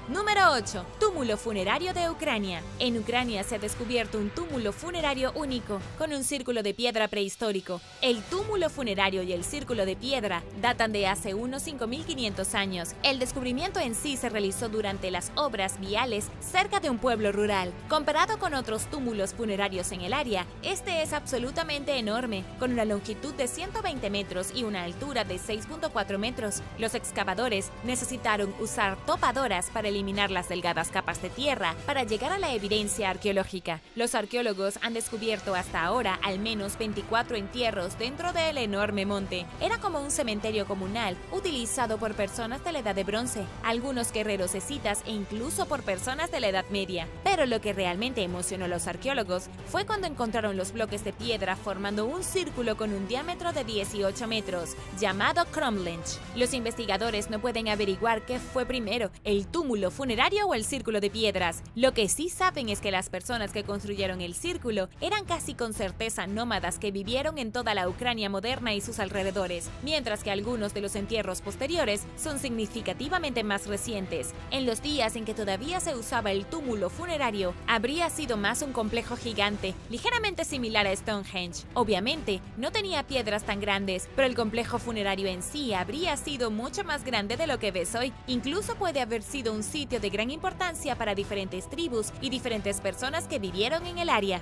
Número 8. Túmulo funerario de Ucrania. En Ucrania se ha descubierto un túmulo funerario único, con un círculo de piedra prehistórico. El túmulo funerario y el círculo de piedra datan de hace unos 5.500 años. El descubrimiento en sí se realizó durante las obras viales cerca de un pueblo rural. Comparado con otros túmulos funerarios en el área, este es absolutamente enorme, con una longitud de 120 metros y una altura de 6.4 metros. Los excavadores necesitaron usar topadoras para eliminar las delgadas capas de tierra para llegar a la evidencia arqueológica. Los arqueólogos han descubierto hasta ahora al menos 24 entierros dentro del enorme monte. Era como un cementerio comunal utilizado por personas de la Edad de Bronce, algunos guerreros escitas e incluso por personas de la Edad Media. Pero lo que realmente emocionó a los arqueólogos fue cuando encontraron los bloques de piedra formando un círculo con un diámetro de 18 metros, llamado cromlech. Los investigadores no pueden averiguar qué fue primero, el túmulo funerario o el círculo de piedras. Lo que sí saben es que las personas que construyeron el círculo eran casi con certeza nómadas que vivieron en toda la Ucrania moderna y sus alrededores, mientras que algunos de los entierros posteriores son significativamente más recientes. En los días en que todavía se usaba el túmulo funerario, habría sido más un complejo gigante, ligeramente similar a Stonehenge. Obviamente, no tenía piedras tan grandes, pero el complejo funerario en sí habría sido mucho más grande de lo que ves hoy. Incluso puede haber sido un sitio de gran importancia para diferentes tribus y diferentes personas que vivieron en el área.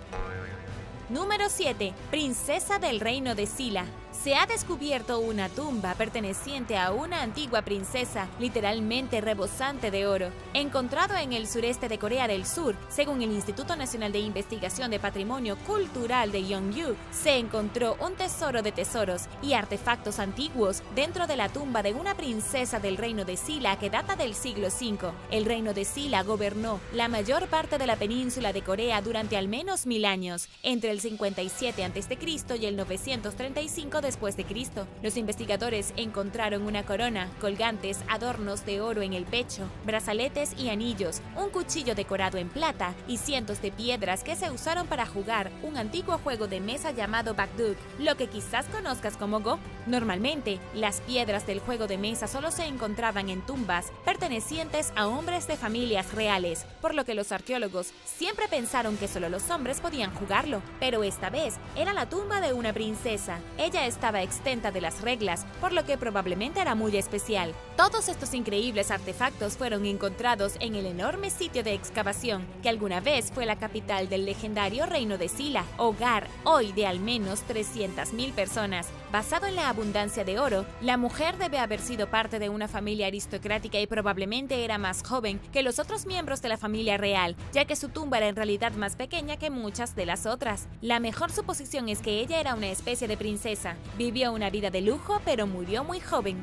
Número 7. Princesa del Reino de Silla. Se ha descubierto una tumba perteneciente a una antigua princesa, literalmente rebosante de oro, encontrado en el sureste de Corea del Sur. Según el Instituto Nacional de Investigación de Patrimonio Cultural de Yongju, se encontró un tesoro de tesoros y artefactos antiguos dentro de la tumba de una princesa del Reino de Silla que data del siglo V. El Reino de Silla gobernó la mayor parte de la península de Corea durante al menos 1000 años, entre el 57 a.C. y el 935 después de Cristo. Los investigadores encontraron una corona, colgantes, adornos de oro en el pecho, brazaletes y anillos, un cuchillo decorado en plata y cientos de piedras que se usaron para jugar un antiguo juego de mesa llamado Bakduk, lo que quizás conozcas como Go. Normalmente, las piedras del juego de mesa solo se encontraban en tumbas pertenecientes a hombres de familias reales, por lo que los arqueólogos siempre pensaron que solo los hombres podían jugarlo, pero esta vez era la tumba de una princesa. Ella estaba exenta de las reglas, por lo que probablemente era muy especial. Todos estos increíbles artefactos fueron encontrados en el enorme sitio de excavación, que alguna vez fue la capital del legendario Reino de Silla, hogar hoy de al menos 300.000 personas. Basado en la abundancia de oro, la mujer debe haber sido parte de una familia aristocrática y probablemente era más joven que los otros miembros de la familia real, ya que su tumba era en realidad más pequeña que muchas de las otras. La mejor suposición es que ella era una especie de princesa. Vivió una vida de lujo, pero murió muy joven.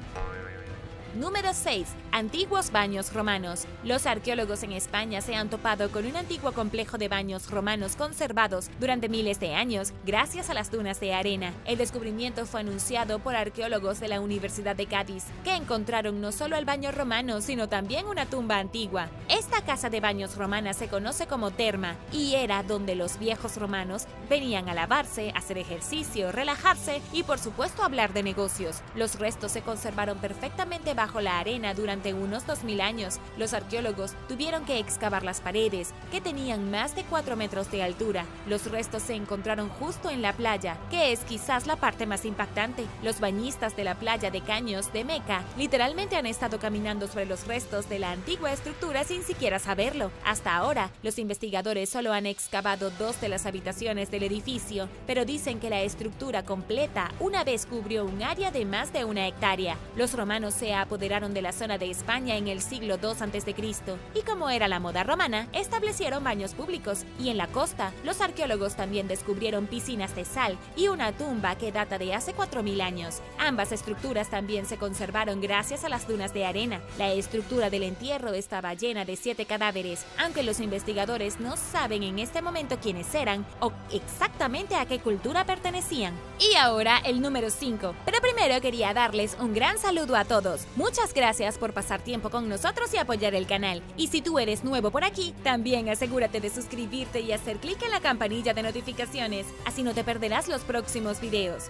Número 6. Antiguos baños romanos. Los arqueólogos en España se han topado con un antiguo complejo de baños romanos conservados durante miles de años gracias a las dunas de arena. El descubrimiento fue anunciado por arqueólogos de la Universidad de Cádiz, que encontraron no solo el baño romano, sino también una tumba antigua. Esta casa de baños romana se conoce como terma y era donde los viejos romanos venían a lavarse, hacer ejercicio, relajarse y por supuesto hablar de negocios. Los restos se conservaron perfectamente bajo la arena durante unos 2000 años. Los arqueólogos tuvieron que excavar las paredes, que tenían más de 4 metros de altura. Los restos se encontraron justo en la playa, que es quizás la parte más impactante. Los bañistas de la playa de Caños de Meca literalmente han estado caminando sobre los restos de la antigua estructura sin siquiera saberlo. Hasta ahora, los investigadores solo han excavado 2 de las habitaciones del edificio, pero dicen que la estructura completa una vez cubrió un área de más de 1 hectárea. Los romanos se apoyaron apoderaron de la zona de España en el siglo II a.C. y como era la moda romana, establecieron baños públicos y en la costa, los arqueólogos también descubrieron piscinas de sal y una tumba que data de hace 4000 años. Ambas estructuras también se conservaron gracias a las dunas de arena. La estructura del entierro estaba llena de 7 cadáveres, aunque los investigadores no saben en este momento quiénes eran o exactamente a qué cultura pertenecían. Y ahora el número 5. Pero primero quería darles un gran saludo a todos. Muchas gracias por pasar tiempo con nosotros y apoyar el canal. Y si tú eres nuevo por aquí, también asegúrate de suscribirte y hacer clic en la campanilla de notificaciones, así no te perderás los próximos videos.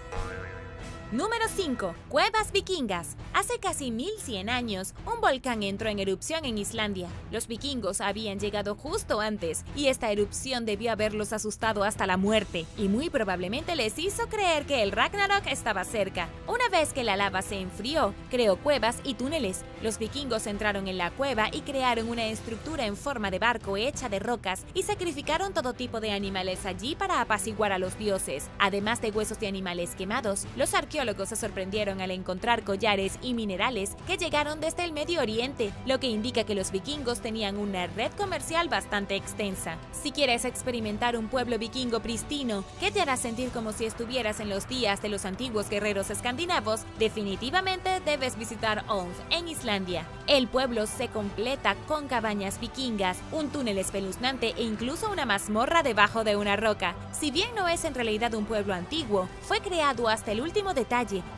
Número 5. Cuevas vikingas. Hace casi 1100 años, un volcán entró en erupción en Islandia. Los vikingos habían llegado justo antes, y esta erupción debió haberlos asustado hasta la muerte, y muy probablemente les hizo creer que el Ragnarok estaba cerca. Una vez que la lava se enfrió, creó cuevas y túneles. Los vikingos entraron en la cueva y crearon una estructura en forma de barco hecha de rocas, y sacrificaron todo tipo de animales allí para apaciguar a los dioses. Además de huesos de animales quemados, los arqueólogos se sorprendieron al encontrar collares y minerales que llegaron desde el Medio Oriente, lo que indica que los vikingos tenían una red comercial bastante extensa. Si quieres experimentar un pueblo vikingo pristino que te hará sentir como si estuvieras en los días de los antiguos guerreros escandinavos, definitivamente debes visitar Olm en Islandia. El pueblo se completa con cabañas vikingas, un túnel espeluznante e incluso una mazmorra debajo de una roca. Si bien no es en realidad un pueblo antiguo, fue creado hasta el último detalle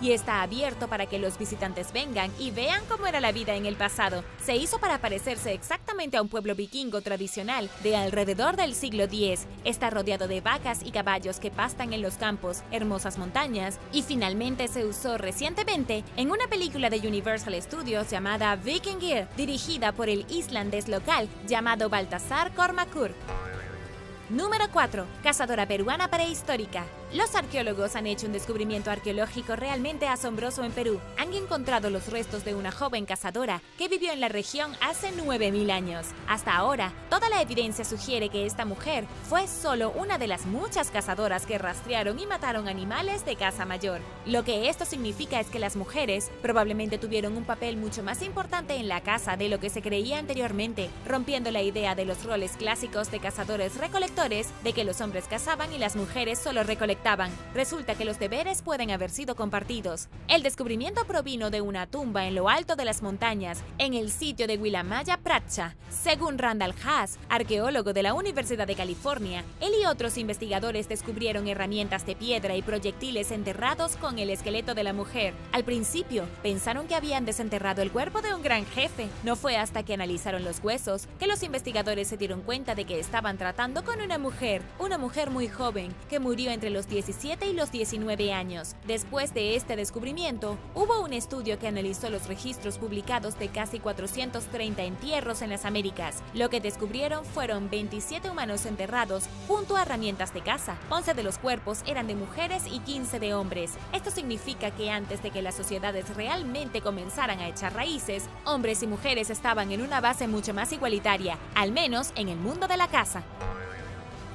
y está abierto para que los visitantes vengan y vean cómo era la vida en el pasado. Se hizo para parecerse exactamente a un pueblo vikingo tradicional de alrededor del siglo X. Está rodeado de vacas y caballos que pastan en los campos, hermosas montañas y finalmente se usó recientemente en una película de Universal Studios llamada Vikingir, dirigida por el islandés local llamado Baltasar Kormákur. Número 4. Cazadora peruana prehistórica. Los arqueólogos han hecho un descubrimiento arqueológico realmente asombroso en Perú. Han encontrado los restos de una joven cazadora que vivió en la región hace 9000 años. Hasta ahora, toda la evidencia sugiere que esta mujer fue solo una de las muchas cazadoras que rastrearon y mataron animales de caza mayor. Lo que esto significa es que las mujeres probablemente tuvieron un papel mucho más importante en la caza de lo que se creía anteriormente, rompiendo la idea de los roles clásicos de cazadores-recolectores de que los hombres cazaban y las mujeres solo recolectaban. Resulta que los deberes pueden haber sido compartidos. El descubrimiento provino de una tumba en lo alto de las montañas, en el sitio de Willamaya Pracha. Según Randall Haas, arqueólogo de la Universidad de California, él y otros investigadores descubrieron herramientas de piedra y proyectiles enterrados con el esqueleto de la mujer. Al principio, pensaron que habían desenterrado el cuerpo de un gran jefe. No fue hasta que analizaron los huesos que los investigadores se dieron cuenta de que estaban tratando con una mujer muy joven, que murió entre los 17 y los 19 años. Después de este descubrimiento, hubo un estudio que analizó los registros publicados de casi 430 entierros en las Américas. Lo que descubrieron fueron 27 humanos enterrados junto a herramientas de caza. 11 de los cuerpos eran de mujeres y 15 de hombres. Esto significa que antes de que las sociedades realmente comenzaran a echar raíces, hombres y mujeres estaban en una base mucho más igualitaria, al menos en el mundo de la caza.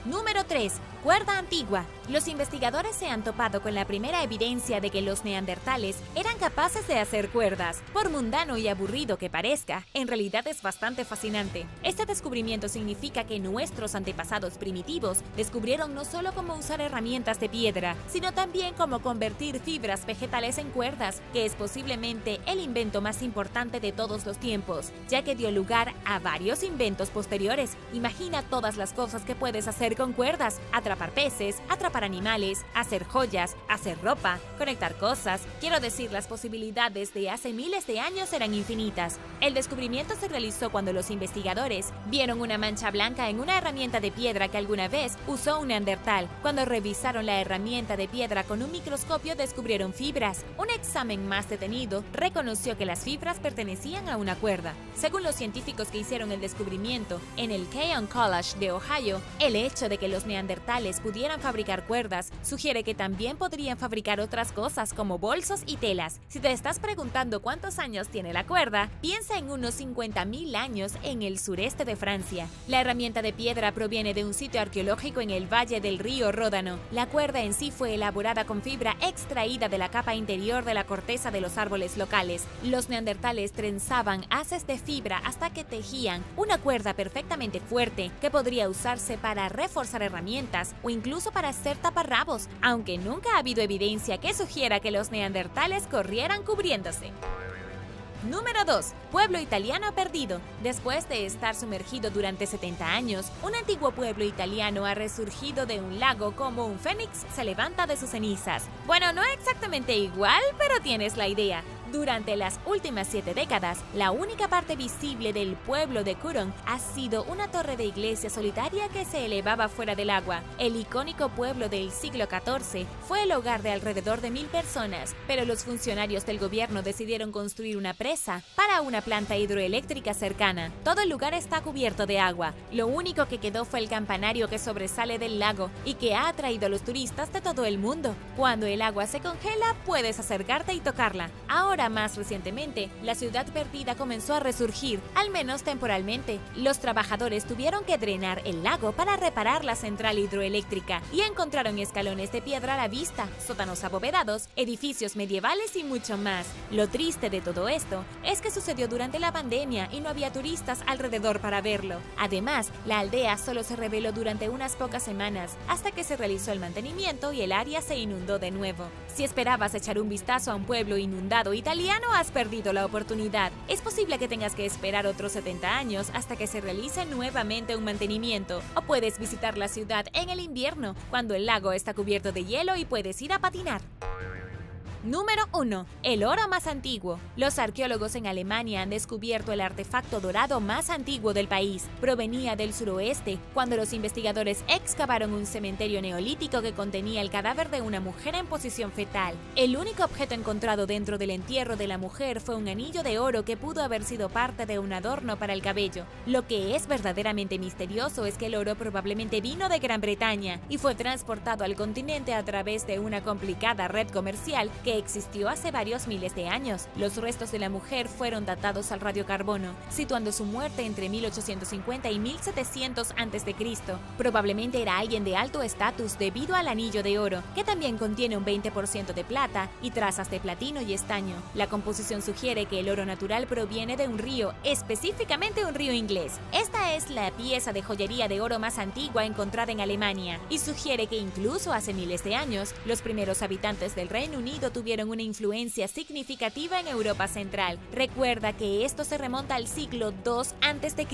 Número 3. Cuerda antigua. Los investigadores se han topado con la primera evidencia de que los neandertales eran capaces de hacer cuerdas. Por mundano y aburrido que parezca, en realidad es bastante fascinante. Este descubrimiento significa que nuestros antepasados primitivos descubrieron no solo cómo usar herramientas de piedra, sino también cómo convertir fibras vegetales en cuerdas, que es posiblemente el invento más importante de todos los tiempos, ya que dio lugar a varios inventos posteriores. Imagina todas las cosas que puedes hacer con cuerdas: atrapar peces, atrapar animales, hacer joyas, hacer ropa, conectar cosas. Quiero decir, las posibilidades de hace miles de años eran infinitas. El descubrimiento se realizó cuando los investigadores vieron una mancha blanca en una herramienta de piedra que alguna vez usó un neandertal. Cuando revisaron la herramienta de piedra con un microscopio, descubrieron fibras. Un examen más detenido reconoció que las fibras pertenecían a una cuerda. Según los científicos que hicieron el descubrimiento en el Keon College de Ohio, el hecho de que los neandertales neandertales pudieran fabricar cuerdas, sugiere que también podrían fabricar otras cosas como bolsos y telas. Si te estás preguntando cuántos años tiene la cuerda, piensa en unos 50.000 años en el sureste de Francia. La herramienta de piedra proviene de un sitio arqueológico en el valle del río Ródano. La cuerda en sí fue elaborada con fibra extraída de la capa interior de la corteza de los árboles locales. Los neandertales trenzaban haces de fibra hasta que tejían una cuerda perfectamente fuerte que podría usarse para reforzar herramientas o incluso para hacer taparrabos, aunque nunca ha habido evidencia que sugiera que los neandertales corrieran cubriéndose. Número 2. Pueblo italiano perdido. Después de estar sumergido durante 70 años, un antiguo pueblo italiano ha resurgido de un lago como un fénix se levanta de sus cenizas. Bueno, no exactamente igual, pero tienes la idea. Durante las últimas 7 décadas, la única parte visible del pueblo de Curon ha sido una torre de iglesia solitaria que se elevaba fuera del agua. El icónico pueblo del siglo XIV fue el hogar de alrededor de 1.000 personas, pero los funcionarios del gobierno decidieron construir una presa para una planta hidroeléctrica cercana. Todo el lugar está cubierto de agua. Lo único que quedó fue el campanario que sobresale del lago y que ha atraído a los turistas de todo el mundo. Cuando el agua se congela, puedes acercarte y tocarla. Ahora, más recientemente, la ciudad perdida comenzó a resurgir, al menos temporalmente. Los trabajadores tuvieron que drenar el lago para reparar la central hidroeléctrica y encontraron escalones de piedra a la vista, sótanos abovedados, edificios medievales y mucho más. Lo triste de todo esto es que sucedió durante la pandemia y no había turistas alrededor para verlo. Además, la aldea solo se reveló durante unas pocas semanas, hasta que se realizó el mantenimiento y el área se inundó de nuevo. Si esperabas echar un vistazo a un pueblo inundado italiano, has perdido la oportunidad. Es posible que tengas que esperar otros 70 años hasta que se realice nuevamente un mantenimiento, o puedes visitar la ciudad en el invierno, cuando el lago está cubierto de hielo y puedes ir a patinar. Número 1. El oro más antiguo. Los arqueólogos en Alemania han descubierto el artefacto dorado más antiguo del país. Provenía del suroeste, cuando los investigadores excavaron un cementerio neolítico que contenía el cadáver de una mujer en posición fetal. El único objeto encontrado dentro del entierro de la mujer fue un anillo de oro que pudo haber sido parte de un adorno para el cabello. Lo que es verdaderamente misterioso es que el oro probablemente vino de Gran Bretaña y fue transportado al continente a través de una complicada red comercial que existió hace varios miles de años. Los restos de la mujer fueron datados al radiocarbono, situando su muerte entre 1850 y 1700 a.C. Probablemente era alguien de alto estatus debido al anillo de oro, que también contiene un 20% de plata y trazas de platino y estaño. La composición sugiere que el oro natural proviene de un río, específicamente un río inglés. Esta es la pieza de joyería de oro más antigua encontrada en Alemania y sugiere que incluso hace miles de años, los primeros habitantes del Reino Unido tuvieron una influencia significativa en Europa Central. Recuerda que esto se remonta al siglo II a.C.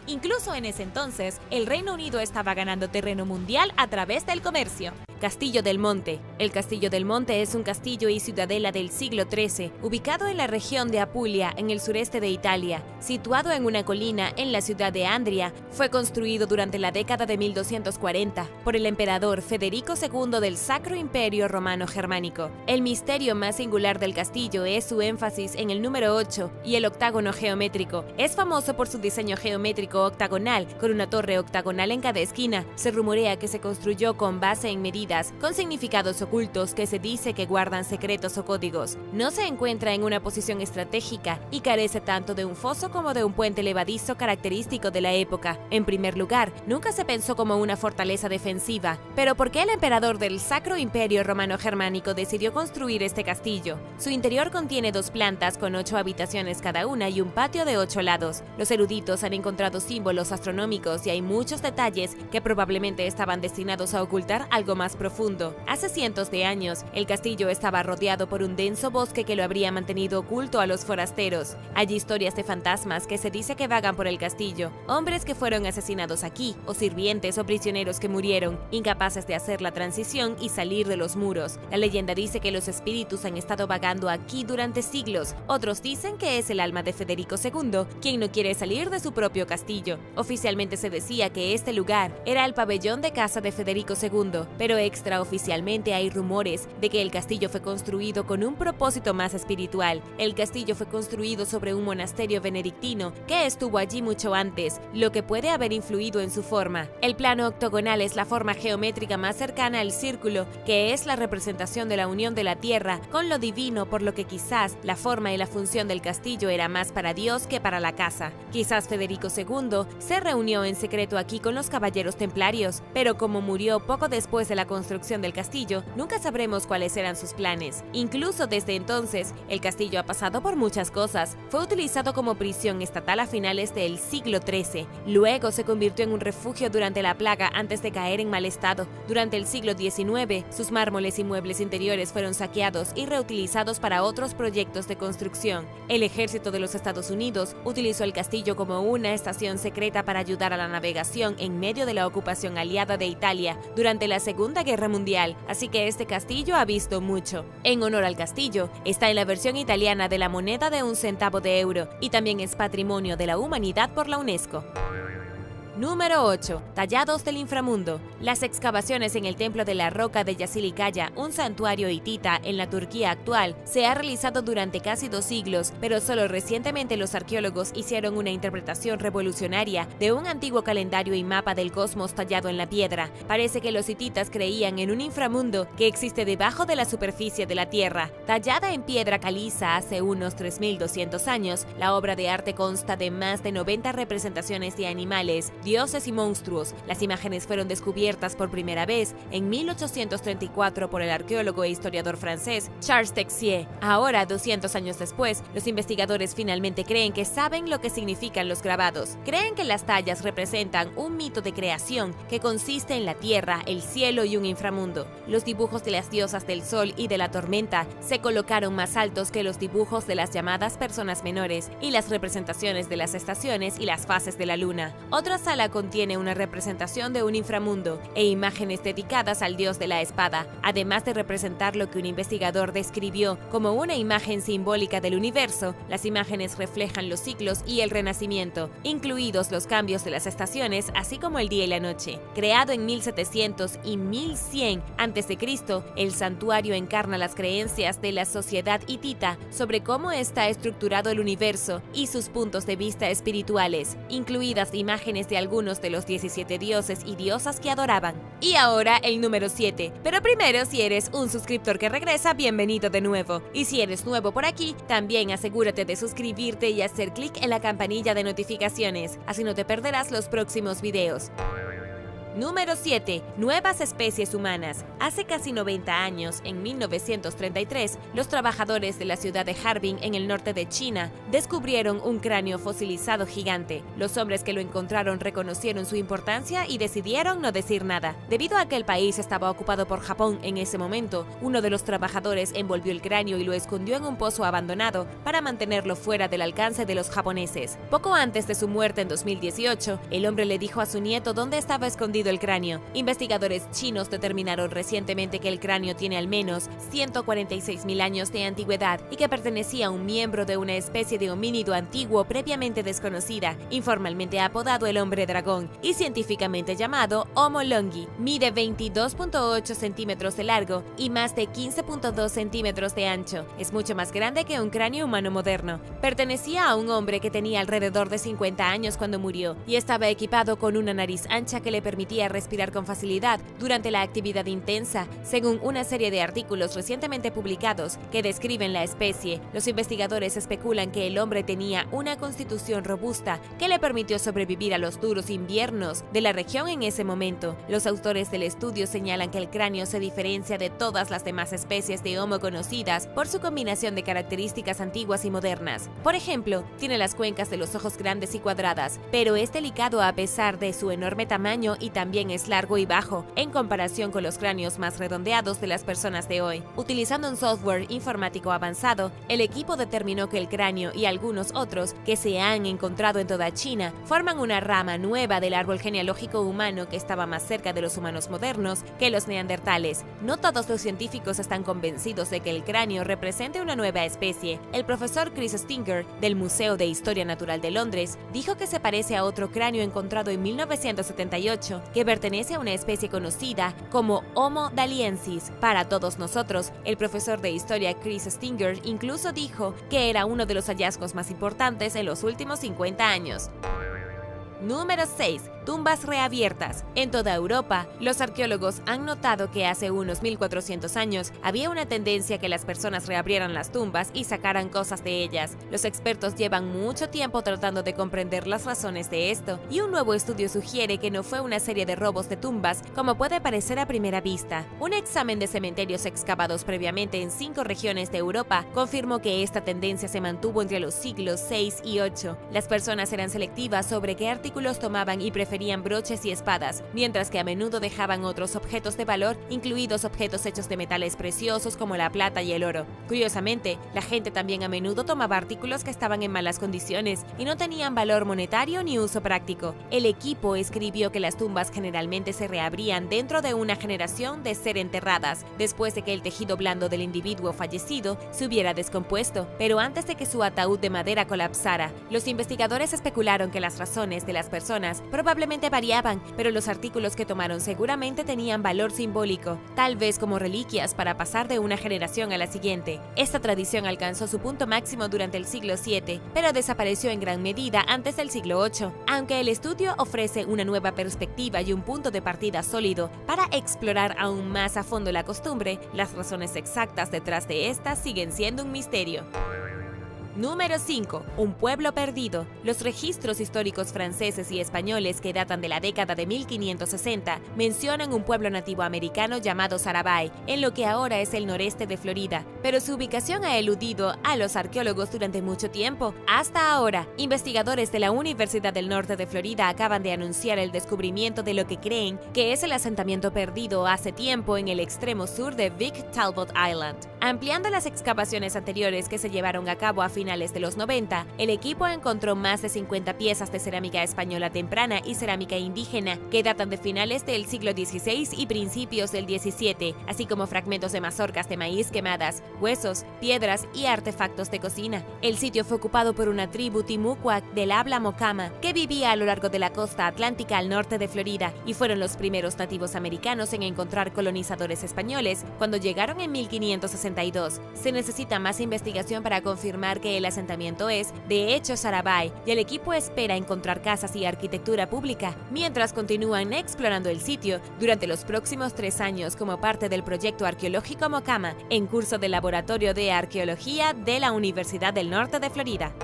Incluso en ese entonces, el Reino Unido estaba ganando terreno mundial a través del comercio. Castillo del Monte. El Castillo del Monte es un castillo y ciudadela del siglo XIII, ubicado en la región de Apulia, en el sureste de Italia. Situado en una colina en la ciudad de Andria, fue construido durante la década de 1240 por el emperador Federico II del Sacro Imperio Romano Germánico. El misterio más singular del castillo es su énfasis en el número 8 y el octágono geométrico. Es famoso por su diseño geométrico octagonal, con una torre octagonal en cada esquina. Se rumorea que se construyó con base en medidas con significados ocultos que se dice que guardan secretos o códigos. No se encuentra en una posición estratégica y carece tanto de un foso como de un puente levadizo característico de la época. En primer lugar, nunca se pensó como una fortaleza defensiva. Pero ¿por qué el emperador del Sacro Imperio Romano Germánico decidió construir este castillo? Su interior contiene 2 plantas con 8 habitaciones cada una y un patio de 8 lados. Los eruditos han encontrado símbolos astronómicos y hay muchos detalles que probablemente estaban destinados a ocultar algo más profundo. Hace cientos de años, el castillo estaba rodeado por un denso bosque que lo habría mantenido oculto a los forasteros. Hay historias de fantasmas que se dice que vagan por el castillo, hombres que fueron asesinados aquí, o sirvientes o prisioneros que murieron, incapaces de hacer la transición y salir de los muros. La leyenda dice que los espíritus han estado vagando aquí durante siglos. Otros dicen que es el alma de Federico II, quien no quiere salir de su propio castillo. Oficialmente se decía que este lugar era el pabellón de casa de Federico II, pero extraoficialmente hay rumores de que el castillo fue construido con un propósito más espiritual. El castillo fue construido sobre un monasterio benedictino que estuvo allí mucho antes, lo que puede haber influido en su forma. El plano octogonal es la forma geométrica más cercana al círculo, que es la representación de la unión de la tierra con lo divino, por lo que quizás la forma y la función del castillo era más para Dios que para la casa. Quizás Federico II se reunió en secreto aquí con los caballeros templarios, pero como murió poco después de la construcción del castillo, nunca sabremos cuáles eran sus planes. Incluso desde entonces, el castillo ha pasado por muchas cosas. Fue utilizado como prisión estatal a finales del siglo XIII. Luego se convirtió en un refugio durante la plaga antes de caer en mal estado. Durante el siglo XIX, sus mármoles y muebles interiores fueron saqueados y reutilizados para otros proyectos de construcción. El ejército de los Estados Unidos utilizó el castillo como una estación secreta para ayudar a la navegación en medio de la ocupación aliada de Italia durante la Segunda Guerra Mundial, así que este castillo ha visto mucho. En honor al castillo, está en la versión italiana de la moneda de 1 centavo de euro y también es Patrimonio de la Humanidad por la UNESCO. Número 8. Tallados del inframundo. Las excavaciones en el Templo de la Roca de Yasilikaya, un santuario hitita en la Turquía actual, se ha realizado durante casi 2 siglos, pero solo recientemente los arqueólogos hicieron una interpretación revolucionaria de un antiguo calendario y mapa del cosmos tallado en la piedra. Parece que los hititas creían en un inframundo que existe debajo de la superficie de la Tierra. Tallada en piedra caliza hace unos 3200 años, la obra de arte consta de más de 90 representaciones de animales, dioses y monstruos. Las imágenes fueron descubiertas por primera vez en 1834 por el arqueólogo e historiador francés Charles Texier. Ahora, 200 años después, los investigadores finalmente creen que saben lo que significan los grabados. Creen que las tallas representan un mito de creación que consiste en la tierra, el cielo y un inframundo. Los dibujos de las diosas del sol y de la tormenta se colocaron más altos que los dibujos de las llamadas personas menores y las representaciones de las estaciones y las fases de la luna. Otra sala contiene una representación de un inframundo e imágenes dedicadas al dios de la espada, además de representar lo que un investigador describió como una imagen simbólica del universo. Las imágenes reflejan los ciclos y el renacimiento, incluidos los cambios de las estaciones, así como el día y la noche. Creado en 1700 y 1100 a.C., el santuario encarna las creencias de la sociedad hitita sobre cómo está estructurado el universo y sus puntos de vista espirituales, incluidas imágenes de algunos de los 17 dioses y diosas que adoraban. Y ahora el número 7. Pero primero, si eres un suscriptor que regresa, bienvenido de nuevo. Y si eres nuevo por aquí, también asegúrate de suscribirte y hacer clic en la campanilla de notificaciones, así no te perderás los próximos videos. Número 7. Nuevas especies humanas. Hace casi 90 años, en 1933, los trabajadores de la ciudad de Harbin, en el norte de China, descubrieron un cráneo fosilizado gigante. Los hombres que lo encontraron reconocieron su importancia y decidieron no decir nada. Debido a que el país estaba ocupado por Japón en ese momento, uno de los trabajadores envolvió el cráneo y lo escondió en un pozo abandonado para mantenerlo fuera del alcance de los japoneses. Poco antes de su muerte en 2018, el hombre le dijo a su nieto dónde estaba escondido el cráneo. Investigadores chinos determinaron recientemente que el cráneo tiene al menos 146.000 años de antigüedad y que pertenecía a un miembro de una especie de homínido antiguo previamente desconocida, informalmente apodado el hombre dragón y científicamente llamado Homo longi. Mide 22.8 centímetros de largo y más de 15.2 centímetros de ancho. Es mucho más grande que un cráneo humano moderno. Pertenecía a un hombre que tenía alrededor de 50 años cuando murió y estaba equipado con una nariz ancha que le permitía respirar con facilidad durante la actividad intensa, según una serie de artículos recientemente publicados que describen la especie. Los investigadores especulan que el hombre tenía una constitución robusta que le permitió sobrevivir a los duros inviernos de la región en ese momento. Los autores del estudio señalan que el cráneo se diferencia de todas las demás especies de Homo conocidas por su combinación de características antiguas y modernas. Por ejemplo, tiene las cuencas de los ojos grandes y cuadradas, pero es delicado a pesar de su enorme tamaño y también es largo y bajo en comparación con los cráneos más redondeados de las personas de hoy. Utilizando un software informático avanzado, el equipo determinó que el cráneo y algunos otros que se han encontrado en toda China forman una rama nueva del árbol genealógico humano que estaba más cerca de los humanos modernos que los neandertales. No todos los científicos están convencidos de que el cráneo represente una nueva especie. El profesor Chris Stinger, del Museo de Historia Natural de Londres, dijo que se parece a otro cráneo encontrado en 1978 que pertenece a una especie conocida como Homo daliensis. Para todos nosotros, el profesor de historia Chris Stinger incluso dijo que era uno de los hallazgos más importantes en los últimos 50 años. Número 6. Tumbas reabiertas. En toda Europa, los arqueólogos han notado que hace unos 1400 años había una tendencia a que las personas reabrieran las tumbas y sacaran cosas de ellas. Los expertos llevan mucho tiempo tratando de comprender las razones de esto, y un nuevo estudio sugiere que no fue una serie de robos de tumbas como puede parecer a primera vista. Un examen de cementerios excavados previamente en 5 regiones de Europa confirmó que esta tendencia se mantuvo entre los siglos 6 y 8. Las personas eran selectivas sobre qué artículos tomaban y preferían broches y espadas, mientras que a menudo dejaban otros objetos de valor, incluidos objetos hechos de metales preciosos como la plata y el oro. Curiosamente, la gente también a menudo tomaba artículos que estaban en malas condiciones y no tenían valor monetario ni uso práctico. El equipo escribió que las tumbas generalmente se reabrían dentro de una generación de ser enterradas, después de que el tejido blando del individuo fallecido se hubiera descompuesto, pero antes de que su ataúd de madera colapsara. Los investigadores especularon que las razones de las personas probablemente variaban, pero los artículos que tomaron seguramente tenían valor simbólico, tal vez como reliquias para pasar de una generación a la siguiente. Esta tradición alcanzó su punto máximo durante el siglo VII, pero desapareció en gran medida antes del siglo VIII. Aunque el estudio ofrece una nueva perspectiva y un punto de partida sólido para explorar aún más a fondo la costumbre, las razones exactas detrás de esta siguen siendo un misterio. Número 5. Un pueblo perdido. Los registros históricos franceses y españoles que datan de la década de 1560 mencionan un pueblo nativo americano llamado Sarabay, en lo que ahora es el noreste de Florida, pero su ubicación ha eludido a los arqueólogos durante mucho tiempo. Hasta ahora, investigadores de la Universidad del Norte de Florida acaban de anunciar el descubrimiento de lo que creen que es el asentamiento perdido hace tiempo en el extremo sur de Vic Talbot Island. Ampliando las excavaciones anteriores que se llevaron a cabo a finales de los 90, el equipo encontró más de 50 piezas de cerámica española temprana y cerámica indígena que datan de finales del siglo XVI y principios del XVII, así como fragmentos de mazorcas de maíz quemadas, huesos, piedras y artefactos de cocina. El sitio fue ocupado por una tribu timucua del habla mocama que vivía a lo largo de la costa atlántica al norte de Florida y fueron los primeros nativos americanos en encontrar colonizadores españoles cuando llegaron en 1562. Se necesita más investigación para confirmar que el asentamiento es, de hecho, Sarabay, y el equipo espera encontrar casas y arquitectura pública mientras continúan explorando el sitio durante los próximos 3 años como parte del proyecto arqueológico Mocama, en curso del Laboratorio de Arqueología de la Universidad del Norte de Florida.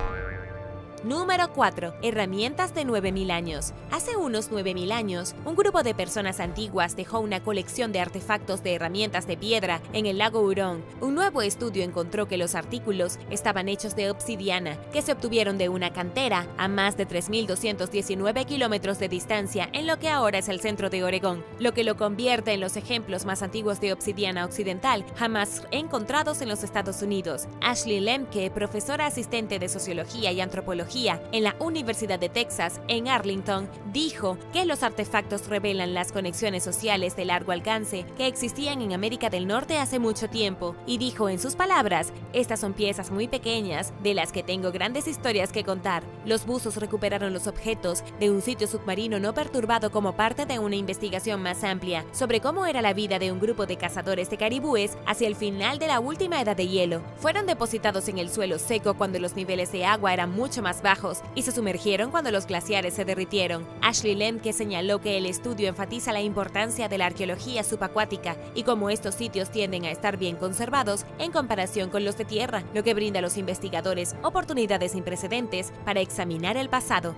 Número 4. Herramientas de 9000 años. Hace unos 9000 años, un grupo de personas antiguas dejó una colección de artefactos de herramientas de piedra en el lago Hurón. Un nuevo estudio encontró que los artículos estaban hechos de obsidiana, que se obtuvieron de una cantera a más de 3219 kilómetros de distancia en lo que ahora es el centro de Oregón, lo que lo convierte en los ejemplos más antiguos de obsidiana occidental jamás encontrados en los Estados Unidos. Ashley Lemke, profesora asistente de Sociología y Antropología en la Universidad de Texas, en Arlington, dijo que los artefactos revelan las conexiones sociales de largo alcance que existían en América del Norte hace mucho tiempo, y dijo en sus palabras: "Estas son piezas muy pequeñas, de las que tengo grandes historias que contar". Los buzos recuperaron los objetos de un sitio submarino no perturbado como parte de una investigación más amplia sobre cómo era la vida de un grupo de cazadores de caribúes hacia el final de la última edad de hielo. Fueron depositados en el suelo seco cuando los niveles de agua eran mucho más bajos y se sumergieron cuando los glaciares se derritieron. Ashley Lemke señaló que el estudio enfatiza la importancia de la arqueología subacuática y cómo estos sitios tienden a estar bien conservados en comparación con los de tierra, lo que brinda a los investigadores oportunidades sin precedentes para examinar el pasado.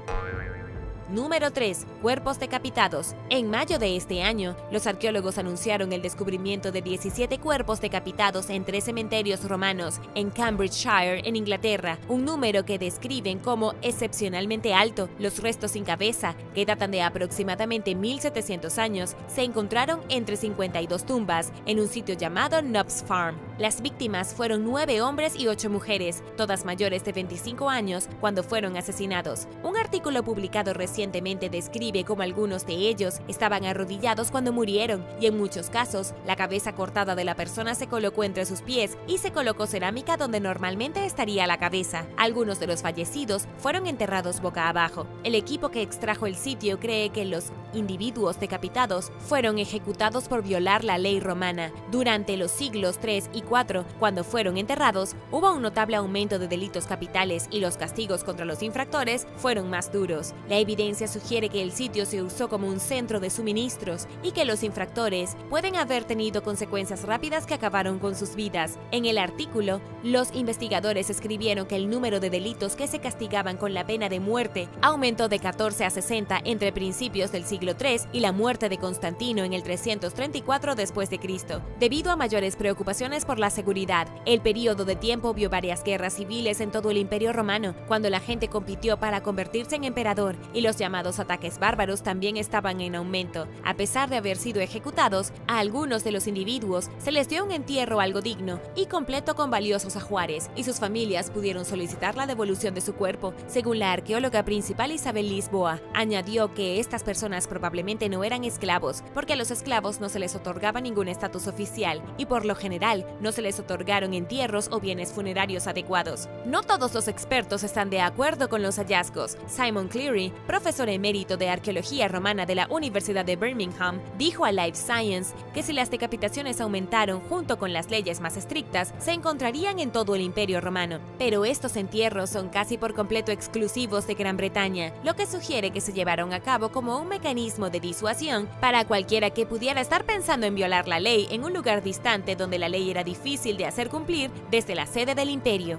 Número 3. Cuerpos decapitados. En mayo de este año, los arqueólogos anunciaron el descubrimiento de 17 cuerpos decapitados en 3 cementerios romanos en Cambridgeshire, en Inglaterra, un número que describen como excepcionalmente alto. Los restos sin cabeza, que datan de aproximadamente 1700 años, se encontraron entre 52 tumbas en un sitio llamado Nobs Farm. Las víctimas fueron 9 hombres y 8 mujeres, todas mayores de 25 años, cuando fueron asesinados. Un artículo publicado recientemente describe cómo algunos de ellos estaban arrodillados cuando murieron y en muchos casos la cabeza cortada de la persona se colocó entre sus pies y se colocó cerámica donde normalmente estaría la cabeza. Algunos de los fallecidos fueron enterrados boca abajo. El equipo que extrajo el sitio cree que los individuos decapitados fueron ejecutados por violar la ley romana. Durante los siglos III y IV, cuando fueron enterrados, hubo un notable aumento de delitos capitales y los castigos contra los infractores fueron más duros. La evidencia sugiere que el sitio se usó como un centro de suministros y que los infractores pueden haber tenido consecuencias rápidas que acabaron con sus vidas. En el artículo, los investigadores escribieron que el número de delitos que se castigaban con la pena de muerte aumentó de 14 a 60 entre principios del siglo III y la muerte de Constantino en el 334 después de Cristo. Debido a mayores preocupaciones por la seguridad, el período de tiempo vio varias guerras civiles en todo el Imperio Romano, cuando la gente compitió para convertirse en emperador, y los llamados ataques bárbaros también estaban en aumento. A pesar de haber sido ejecutados, a algunos de los individuos se les dio un entierro algo digno y completo con valiosos ajuares, y sus familias pudieron solicitar la devolución de su cuerpo, según la arqueóloga principal Isabel Lisboa. Añadió que estas personas probablemente no eran esclavos, porque a los esclavos no se les otorgaba ningún estatus oficial, y por lo general no se les otorgaron entierros o bienes funerarios adecuados. No todos los expertos están de acuerdo con los hallazgos. Simon Cleary, profesor emérito de arqueología romana de la Universidad de Birmingham, dijo a Life Science que si las decapitaciones aumentaron junto con las leyes más estrictas, se encontrarían en todo el Imperio Romano. Pero estos entierros son casi por completo exclusivos de Gran Bretaña, lo que sugiere que se llevaron a cabo como un mecanismo de disuasión para cualquiera que pudiera estar pensando en violar la ley en un lugar distante donde la ley era difícil de hacer cumplir desde la sede del imperio.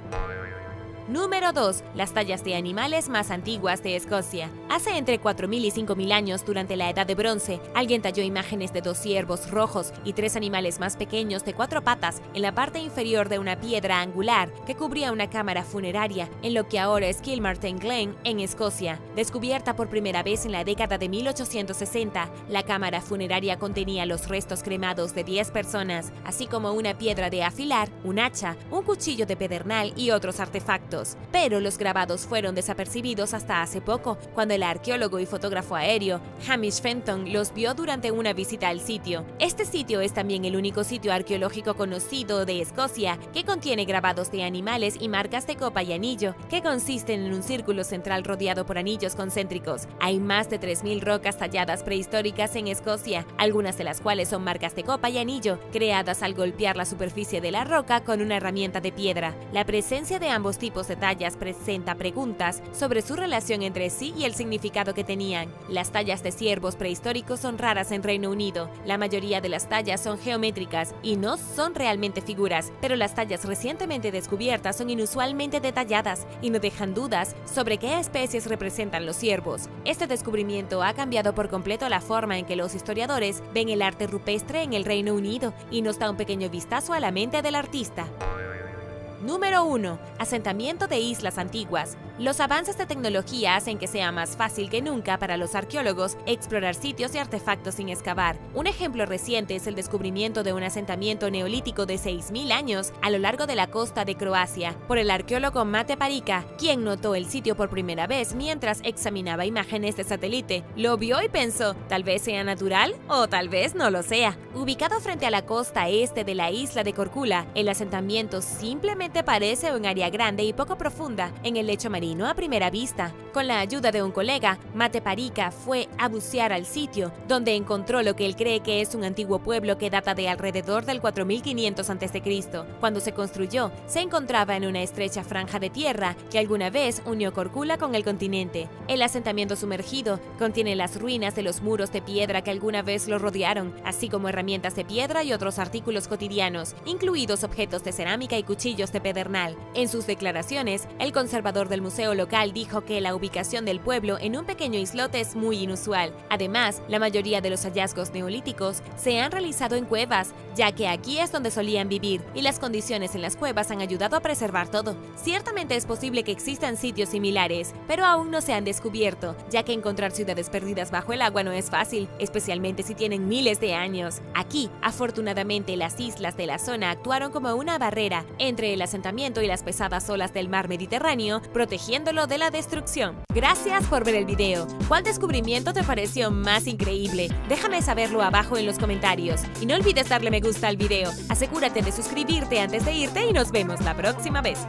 Número 2. Las tallas de animales más antiguas de Escocia. Hace entre 4.000 y 5.000 años, durante la Edad de Bronce, alguien talló imágenes de 2 ciervos rojos y 3 animales más pequeños de 4 patas en la parte inferior de una piedra angular que cubría una cámara funeraria en lo que ahora es Kilmartin Glen, en Escocia. Descubierta por primera vez en la década de 1860, la cámara funeraria contenía los restos cremados de 10 personas, así como una piedra de afilar, un hacha, un cuchillo de pedernal y otros artefactos. Pero los grabados fueron desapercibidos hasta hace poco, cuando el arqueólogo y fotógrafo aéreo Hamish Fenton los vio durante una visita al sitio. Este sitio es también el único sitio arqueológico conocido de Escocia que contiene grabados de animales y marcas de copa y anillo, que consisten en un círculo central rodeado por anillos concéntricos. Hay más de 3.000 rocas talladas prehistóricas en Escocia, algunas de las cuales son marcas de copa y anillo, creadas al golpear la superficie de la roca con una herramienta de piedra. La presencia de ambos tipos de tallas presenta preguntas sobre su relación entre sí y el significado que tenían. Las tallas de ciervos prehistóricos son raras en Reino Unido. La mayoría de las tallas son geométricas y no son realmente figuras, pero las tallas recientemente descubiertas son inusualmente detalladas y no dejan dudas sobre qué especies representan los ciervos. Este descubrimiento ha cambiado por completo la forma en que los historiadores ven el arte rupestre en el Reino Unido y nos da un pequeño vistazo a la mente del artista. Número 1. Asentamiento de islas antiguas. Los avances de tecnología hacen que sea más fácil que nunca para los arqueólogos explorar sitios y artefactos sin excavar. Un ejemplo reciente es el descubrimiento de un asentamiento neolítico de 6.000 años a lo largo de la costa de Croacia por el arqueólogo Mate Parica, quien notó el sitio por primera vez mientras examinaba imágenes de satélite. Lo vio y pensó, tal vez sea natural o tal vez no lo sea. Ubicado frente a la costa este de la isla de Korčula, el asentamiento simplemente parece un área grande y poco profunda en el lecho marino a primera vista. Con la ayuda de un colega, Mate Parica fue a bucear al sitio, donde encontró lo que él cree que es un antiguo pueblo que data de alrededor del 4500 a.C. Cuando se construyó, se encontraba en una estrecha franja de tierra que alguna vez unió Korčula con el continente. El asentamiento sumergido contiene las ruinas de los muros de piedra que alguna vez lo rodearon, así como herramientas de piedra y otros artículos cotidianos, incluidos objetos de cerámica y cuchillos de pedernal. En sus declaraciones, el conservador del Museo museo local dijo que la ubicación del pueblo en un pequeño islote es muy inusual. Además, la mayoría de los hallazgos neolíticos se han realizado en cuevas, ya que aquí es donde solían vivir, y las condiciones en las cuevas han ayudado a preservar todo. Ciertamente es posible que existan sitios similares, pero aún no se han descubierto, ya que encontrar ciudades perdidas bajo el agua no es fácil, especialmente si tienen miles de años. Aquí, afortunadamente, las islas de la zona actuaron como una barrera entre el asentamiento y las pesadas olas del mar Mediterráneo, protegiéndolo de la destrucción. Gracias por ver el video. ¿Cuál descubrimiento te pareció más increíble? Déjame saberlo abajo en los comentarios. Y no olvides darle me gusta al video. Asegúrate de suscribirte antes de irte y nos vemos la próxima vez.